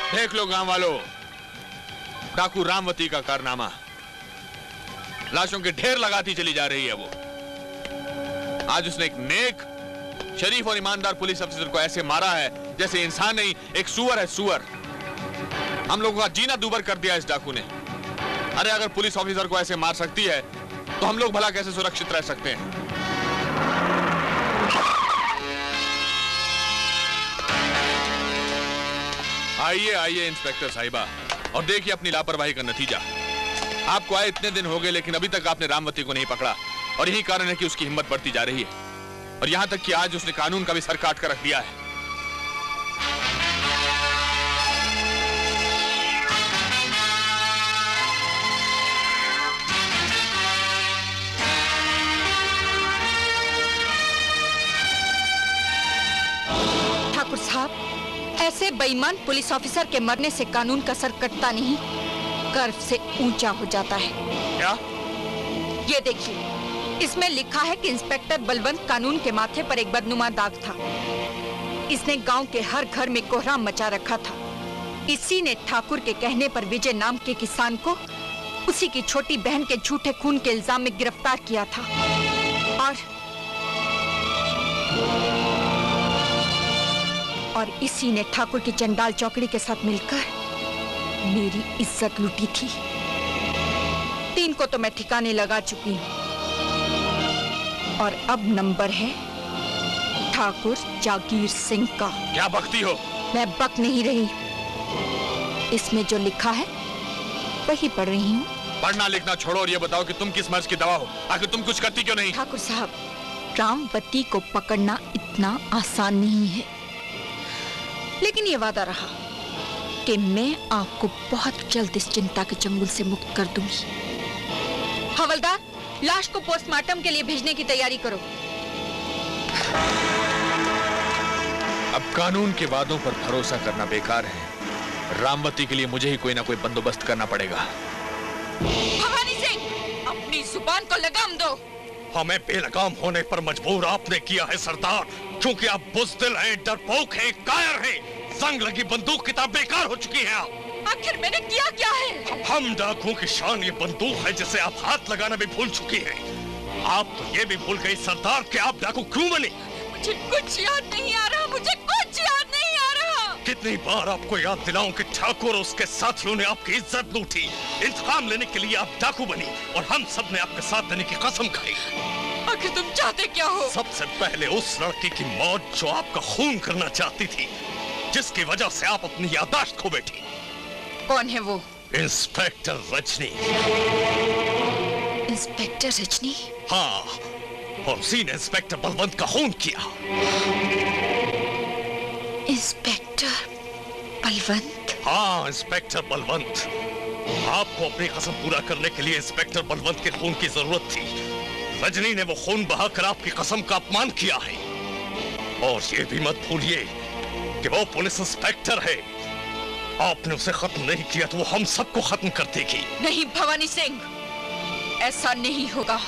देख लो गांव वालों, डाकू रामवती का कारनामा। लाशों के ढेर लगाती चली जा रही है वो। आज उसने एक नेक, शरीफ और ईमानदार पुलिस अफसर को ऐसे मारा है जैसे इंसान नहीं, एक सुअर है, सुअर। हम लोगों का जीना दूभर कर दिया इस डाकू ने। अरे अगर पुलिस ऑफिसर को ऐसे मार सकती है तो हम लोग भला कैसे सुरक्षित रह सकते हैं? आइए आइए इंस्पेक्टर साहिबा, और देखिए अपनी लापरवाही का नतीजा। आपको आए इतने दिन हो गए लेकिन अभी तक आपने रामवती को नहीं पकड़ा, और यही कारण है कि उसकी हिम्मत बढ़ती जा रही है, और यहां तक कि आज उसने कानून का भी सर काट कर रख दिया है। ठाकुर साहब, ऐसे बेईमान पुलिस ऑफिसर के मरने से कानून का सर कटता नहीं, गर्व से ऊंचा हो जाता है। क्या? ये देखिए, इसमें लिखा है कि इंस्पेक्टर बलवंत कानून के माथे पर एक बदनुमा दाग था। इसने गांव के हर घर में कोहराम मचा रखा था। इसी ने ठाकुर के कहने पर विजय नाम के किसान को उसी की छोटी बहन के झूठे खून के इल्जाम में गिरफ्तार किया था, और इसी ने ठाकुर की चंडाल चौकड़ी के साथ मिलकर मेरी इज्जत लूटी थी। 3 को तो मैं ठिकाने लगा चुकी हूँ, और अब नंबर है ठाकुर जागीर सिंह का। क्या बकती हो? मैं बक नहीं रही, इसमें जो लिखा है वही पढ़ रही हूँ। पढ़ना लिखना छोड़ो और ये बताओ कि तुम किस मर्ज की दवा हो? आखिर तुम कुछ करती क्यों नहीं? ठाकुर साहब, रामवती को पकड़ना इतना आसान नहीं है, लेकिन ये वादा रहा कि मैं आपको बहुत जल्द इस चिंता के चंगुल से मुक्त कर दूंगी। हवलदार, लाश को पोस्टमार्टम के लिए भेजने की तैयारी करो। अब कानून के वादों पर भरोसा करना बेकार है। रामवती के लिए मुझे ही कोई ना कोई बंदोबस्त करना पड़ेगा। भवानी सिंह, अपनी जुबान को लगाम दो। हमें बेलगाम होने पर मजबूर आपने किया है सरदार, क्योंकि आप बुज़दिल हैं, डरपोक हैं, कायर हैं। जंग लगी बंदूक किताब बेकार हो चुकी है आप। आखिर मैंने किया क्या है? हम डाकुओं की शान ये बंदूक है जिसे आप हाथ लगाना भी भूल चुकी हैं। आप तो ये भी भूल गई सरदार कि आप डाकू क्यों बने। मुझे कुछ याद नहीं आ रहा, मुझे कुछ याद नहीं आ रहा। कितनी बार आपको याद दिलाऊं कि ठाकुर और उसके साथियों ने आपकी इज्जत लूटी, इंतकाम लेने के लिए आप डाकू बनी, और हम सब ने आपके साथ देने की कसम खाई। आखिर तुम चाहते क्या हो? सबसे पहले उस लड़की की मौत जो आपका खून करना चाहती थी, जिसकी वजह से आप अपनी याददाश्त खो बैठी। कौन है वो? इंस्पेक्टर रजनी। इंस्पेक्टर रजनी? हाँ, और उसी ने इंस्पेक्टर बलवंत का खून किया। इंस्पेक्टर बलवंत? हाँ, इंस्पेक्टर बलवंत। आपको अपनी कसम पूरा करने के लिए इंस्पेक्टर बलवंत के खून की जरूरत थी। रजनी ने वो खून बहाकर आपकी कसम का अपमान किया है, और ये भी मत भूलिए कि वो पुलिस इंस्पेक्टर है। आपने उसे खत्म नहीं किया तो वो हम सबको खत्म कर देगी। नहीं भवानी सिंह, ऐसा नहीं होगा।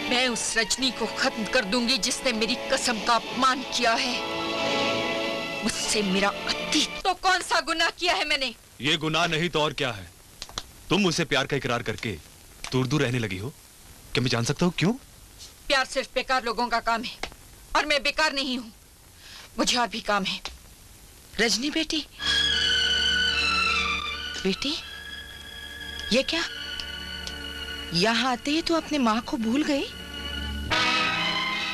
मैं उस रजनी को खत्म कर दूंगी जिसने मेरी कसम का अपमान किया है। मुझसे मेरा अतीत। तो कौन सा गुनाह किया है मैंने? ये गुनाह नहीं तो और क्या है? तुम मुझसे प्यार का इकरार करके दूर दूर रहने लगी हो। क्या मैं जान सकता हूँ क्यों? प्यार सिर्फ बेकार लोगों का काम है, और मैं बेकार नहीं हूँ। मुझे और भी काम है। रजनी बेटी, बेटी, ये क्या? यहाँ आते ही तो अपने माँ को भूल गई।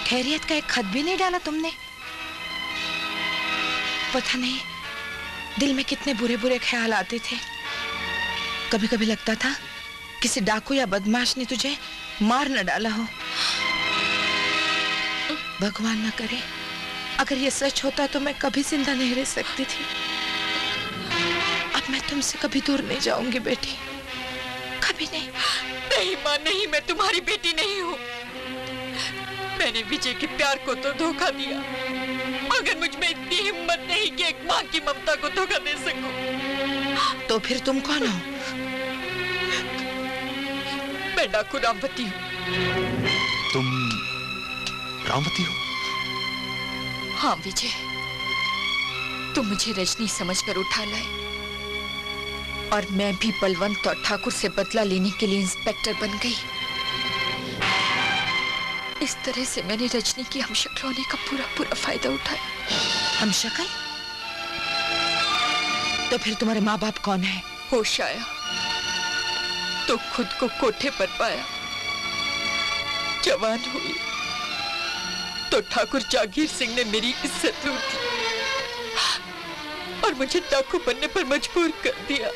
खैरियत का एक खत भी नहीं डाला तुमने। पता नहीं दिल में कितने बुरे बुरे ख्याल आते थे। कभी कभी लगता था किसी डाकू या बदमाश ने तुझे मार न डाला हो। भगवान न करे अगर ये सच होता तो मैं कभी जिंदा नहीं रह सकती थी। अब मैं तुमसे कभी दूर नहीं जाऊंगी बेटी, कभी नहीं। नहीं माँ, नहीं, मैं तुम्हारी बेटी नहीं हूँ। मैंने विजय के प्यार को तो धोखा दिया, मगर मुझ में इतनी हिम्मत नहीं कि एक माँ की ममता को धोखा दे सकूं। तो फिर तुम कौन हो? मैं डाकू रामवती हूँ। तुम रामवती हो? हाँ विजय, तुम मुझे रजनी समझकर उठा लाए और मैं भी बलवंत और ठाकुर से बदला लेने के लिए इंस्पेक्टर बन गई। इस तरह से मैंने रजनी की हमशक्ल होने का पूरा फायदा उठाया। हमशक्ल? तो फिर तुम्हारे माँ बाप कौन है? होश आया तो खुद को कोठे पर पाया, जवान हुई तो ठाकुर जागीर सिंह ने मेरी इज्जत लूट ली और मुझे डाकू बनने पर मजबूर कर दिया।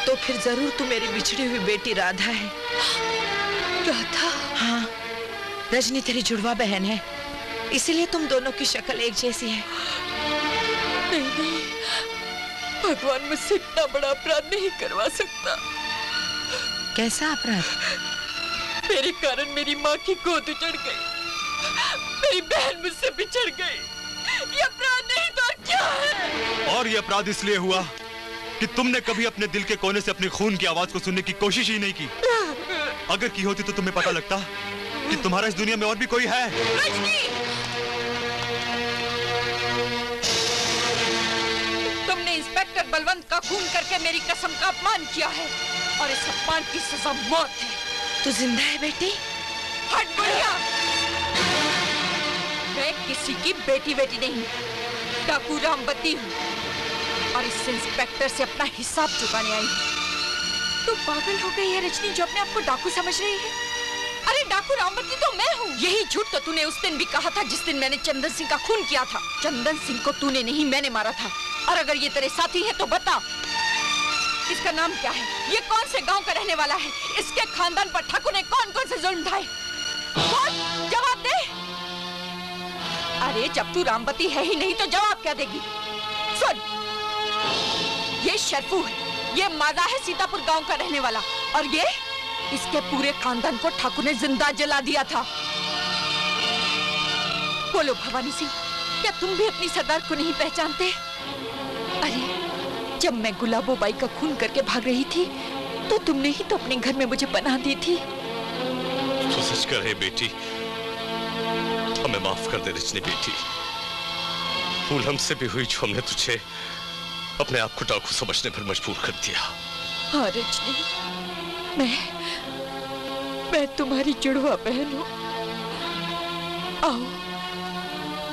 तो फिर जरूर तू मेरी बिछड़ी हुई बेटी राधा है। राधा? हाँ, रजनी तेरी जुड़वा बहन है, इसीलिए तुम दोनों की शक्ल एक जैसी है। नहीं, भगवान मुझसे इतना बड़ा अपराध नहीं करवा सकता। कैसा अपराध? मेरे कारण मेरी माँ की गोद उजड़ गई, मेरी बहन मुझसे बिछड़ गई। ये अपराध नहीं तो क्या है? और ये अपराध इसलिए हुआ कि तुमने कभी अपने दिल के कोने से अपने खून की आवाज को सुनने की कोशिश ही नहीं की। अगर की होती तो तुम्हें पता लगता कि तुम्हारा इस दुनिया में और भी कोई है। तुमने इंस्पेक्टर बलवंत का खून करके मेरी कसम का अपमान किया है और इस अपमान की सजा मौत है। तू जिंदा है बेटी? हट बुढ़िया! मैं किसी की बेटी नहीं, डाकू रामवती हूँ और इस इंस्पेक्टर से अपना हिसाब चुकाने आई हूँ। तू पागल हो गई है रजनी, जो अपने आप को डाकू समझ रही है? अरे डाकू रामवती तो मैं हूँ। यही झूठ तो तूने उस दिन भी कहा था जिस दिन मैंने चंदन सिंह का खून किया था। चंदन सिंह को तूने नहीं, मैंने मारा था। और अगर ये तेरे साथी है तो बता, इसका नाम क्या है? ये कौन से गांव का रहने वाला है? इसके खानदान पर ठाकुर ने कौन कौन से जुल्म ढाए? कौन? जवाब दे। अरे जब तू रामवती है ही नहीं तो जवाब क्या देगी? सुन, ये शरफू है, ये मादा है सीतापुर गांव का रहने वाला, और ये इसके पूरे खानदान को ठाकुर ने जिंदा जला दिया था। बोलो भवानी सिंह, क्या तुम भी अपनी सरदार को नहीं पहचानते? अरे जब मैं गुलाबो बाई का खून करके भाग रही थी तो तुमने ही तो अपने घर में मुझे पनाह दी थी। तो सच कर रहे बेटी, हमें माफ कर दे रजनी बेटी। भूल हमसे भी हुई जो हमने तुझे अपने आप को डाकू समझने पर मजबूर कर दिया। हाँ रजनी, मैं तुम्हारी जुड़वा बहन हूँ। आओ,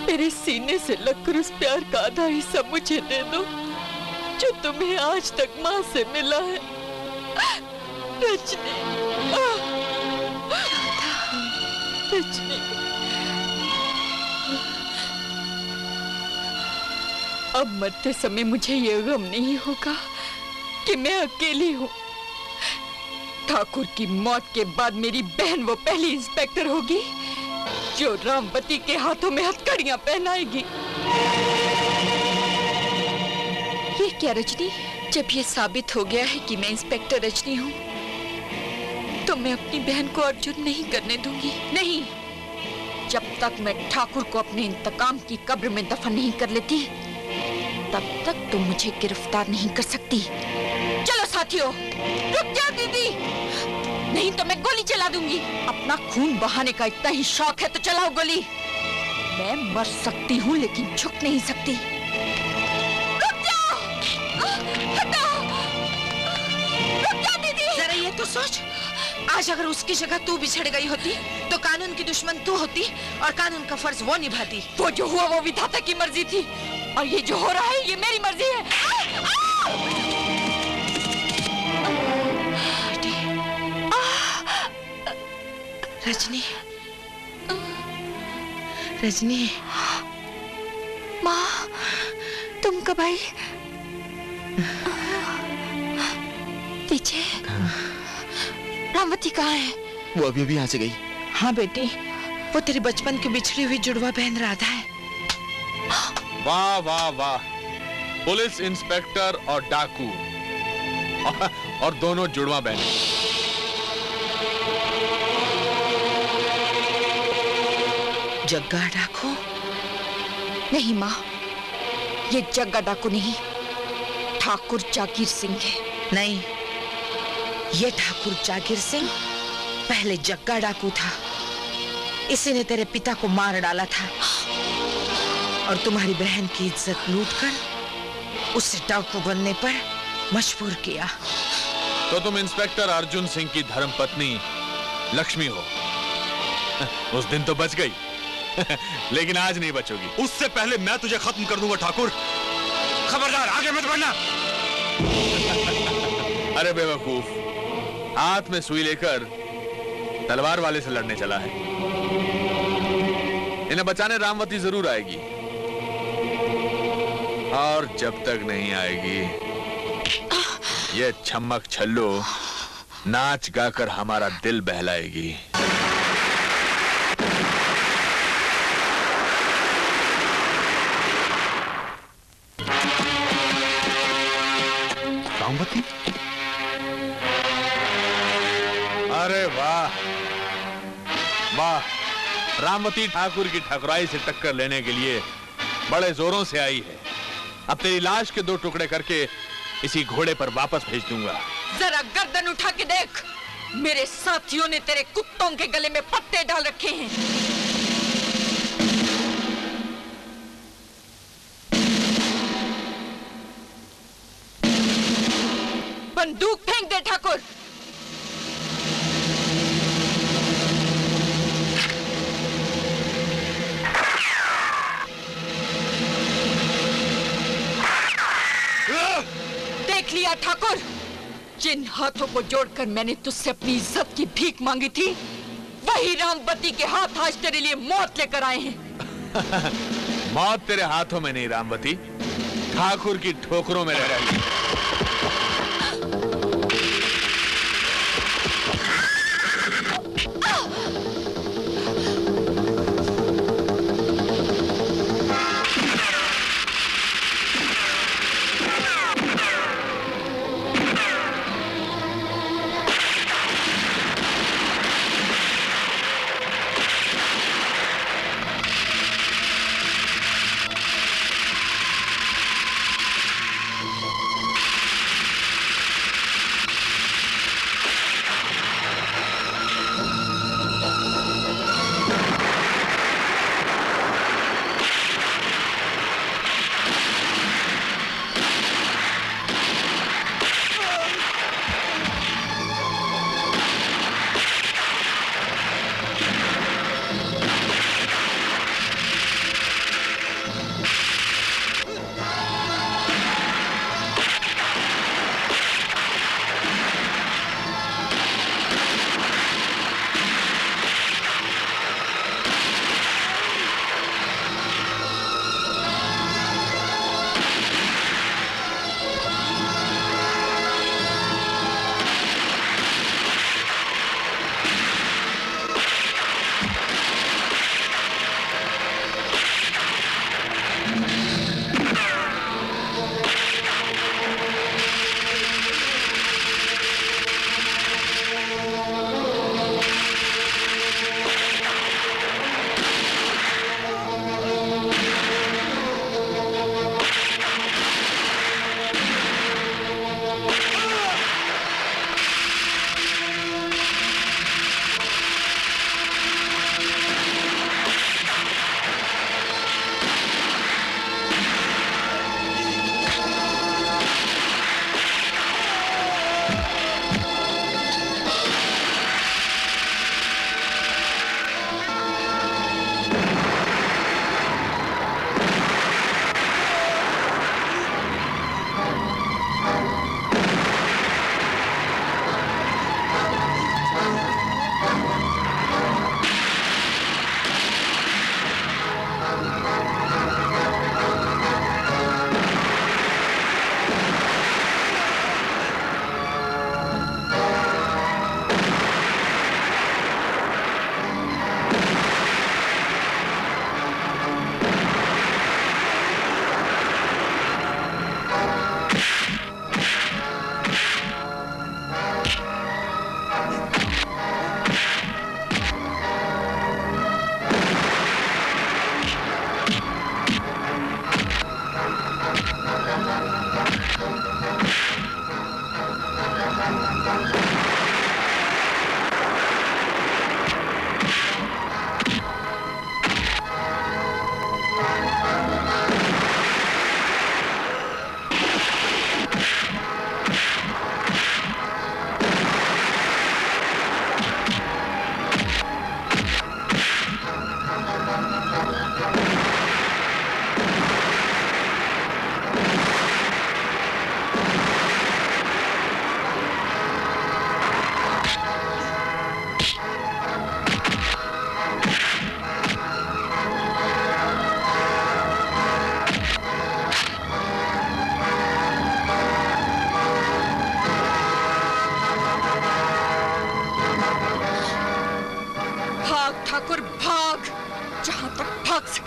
मेरे सीने से लगकर उस प्यार का आधा हिस्सा मुझे दे दो जो तुम्हें आज तक माँ से मिला है। रजनी, रजनी, अब मरते समय मुझे ये गम नहीं होगा कि मैं अकेली हूँ। ठाकुर की मौत के बाद मेरी बहन वो पहली इंस्पेक्टर होगी जो रामवती के हाथों में हथकड़ियां पहनाएगी। ये क्या रजनी, जब ये साबित हो गया है कि मैं इंस्पेक्टर रजनी हूँ तो मैं अपनी बहन को अर्जुन नहीं करने दूंगी। नहीं, जब तक मैं ठाकुर को अपने इंतकाम की कब्र में दफन नहीं कर लेती तब तक तुम मुझे गिरफ्तार नहीं कर सकती। चलो साथियों, रुक जाओ दीदी, नहीं तो मैं गोली चला दूंगी। अपना खून बहाने का इतना ही शौक है तो चलाओ गोली। मैं मर सकती हूँ लेकिन झुक नहीं सकती। रुक जाओ, हटाओ, रुक जाओ दीदी। जरा ये तो सोच, आज अगर उसकी जगह तू बिछड़ गई होती तो कानून की दुश्मन तू होती और कानून का फर्ज वो निभाती। वो जो हुआ वो विधाता की मर्जी थी और ये जो हो रहा है ये मेरी मर्जी है। रजनी, रजनी, माँ, तुम कब आई? पीछे रामवती कहाँ है? वो अभी यहाँ से गई। हाँ बेटी, वो तेरी बचपन की बिछड़ी हुई जुड़वा बहन राधा है। वाह वाह वाह, पुलिस इंस्पेक्टर और डाकू और दोनों जुड़वा बहन। जग्गा डाकू? नहीं माँ, ये जग्गा डाकू नहीं, ठाकुर जागीर सिंह है। नहीं, ये ठाकुर जागीर सिंह पहले जग्गा डाकू था। इसी ने तेरे पिता को मार डाला था और तुम्हारी बहन की इज्जत लूटकर उसे डाकू बनने पर मजबूर किया। तो तुम इंस्पेक्टर अर्जुन सिंह की धर्मपत्नी लक्ष्मी हो। उस दिन तो बच गई लेकिन आज नहीं बचोगी। उससे पहले मैं तुझे खत्म कर दूंगा ठाकुर। खबरदार, आगे मत बढ़ना। अरे बेवकूफ, हाथ में सुई लेकर तलवार वाले से लड़ने चला है। इन्हें बचाने रामवती जरूर आएगी, और जब तक नहीं आएगी ये छम्मक छल्लो नाच गाकर हमारा दिल बहलाएगी। रामवती? अरे वाह वाह, रामवती ठाकुर की ठकुराई से टक्कर लेने के लिए बड़े जोरों से आई है। अब तेरी लाश के 2 टुकड़े करके इसी घोड़े पर वापस भेज दूंगा। जरा गर्दन उठा के देख, मेरे साथियों ने तेरे कुत्तों के गले में पत्ते डाल रखे हैं। बंदूक फेंक दे ठाकुर। देख लिया ठाकुर, जिन हाथों को जोड़कर मैंने तुझसे अपनी इज्जत की भीख मांगी थी, वही रामवती के हाथ आज तेरे लिए मौत लेकर आए हैं। मौत तेरे हाथों में नहीं रामवती, ठाकुर की ठोकरों में रह रही है।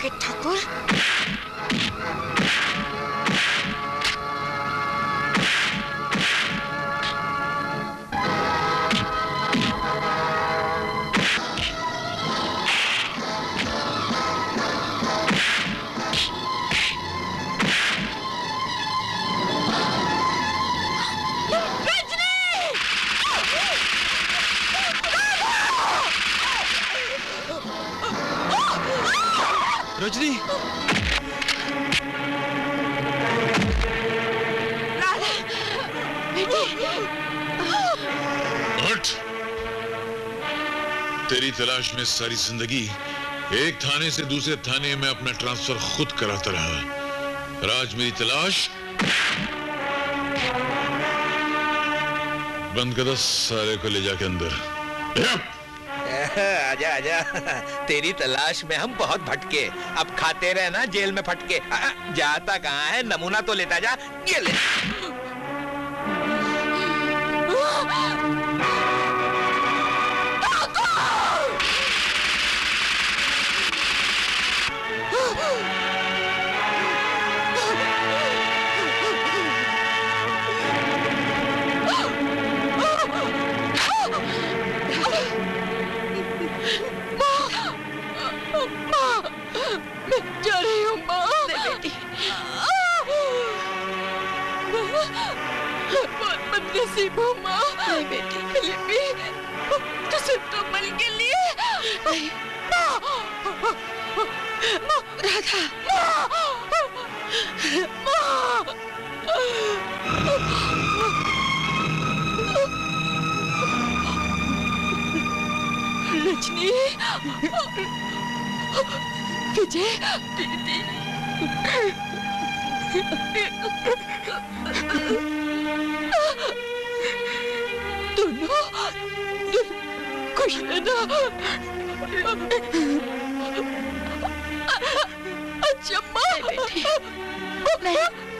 साकेत ठाकुर। रजनी, राधा, बेटी। हट! तेरी तलाश में सारी जिंदगी एक थाने से दूसरे थाने में अपना ट्रांसफर खुद कराता रहा। और आज मेरी तलाश बंद कर दो सारे को ले जाके अंदर। आजा आजा, तेरी तलाश में हम बहुत भटके, अब खाते रहे ना जेल में फटके। जाता कहाँ है, नमूना तो लेता जा। ये ले। मैं जा रही हूँ माँ। बेटी, बहुत बदनसीब हूँ माँ। नहीं बेटी, लिपि, तुझे तो मिल के लिए। राधा, रजनी, विजय, दीदी, दोनों खुश रहना। अच्छा माँ। बेटी, नहीं।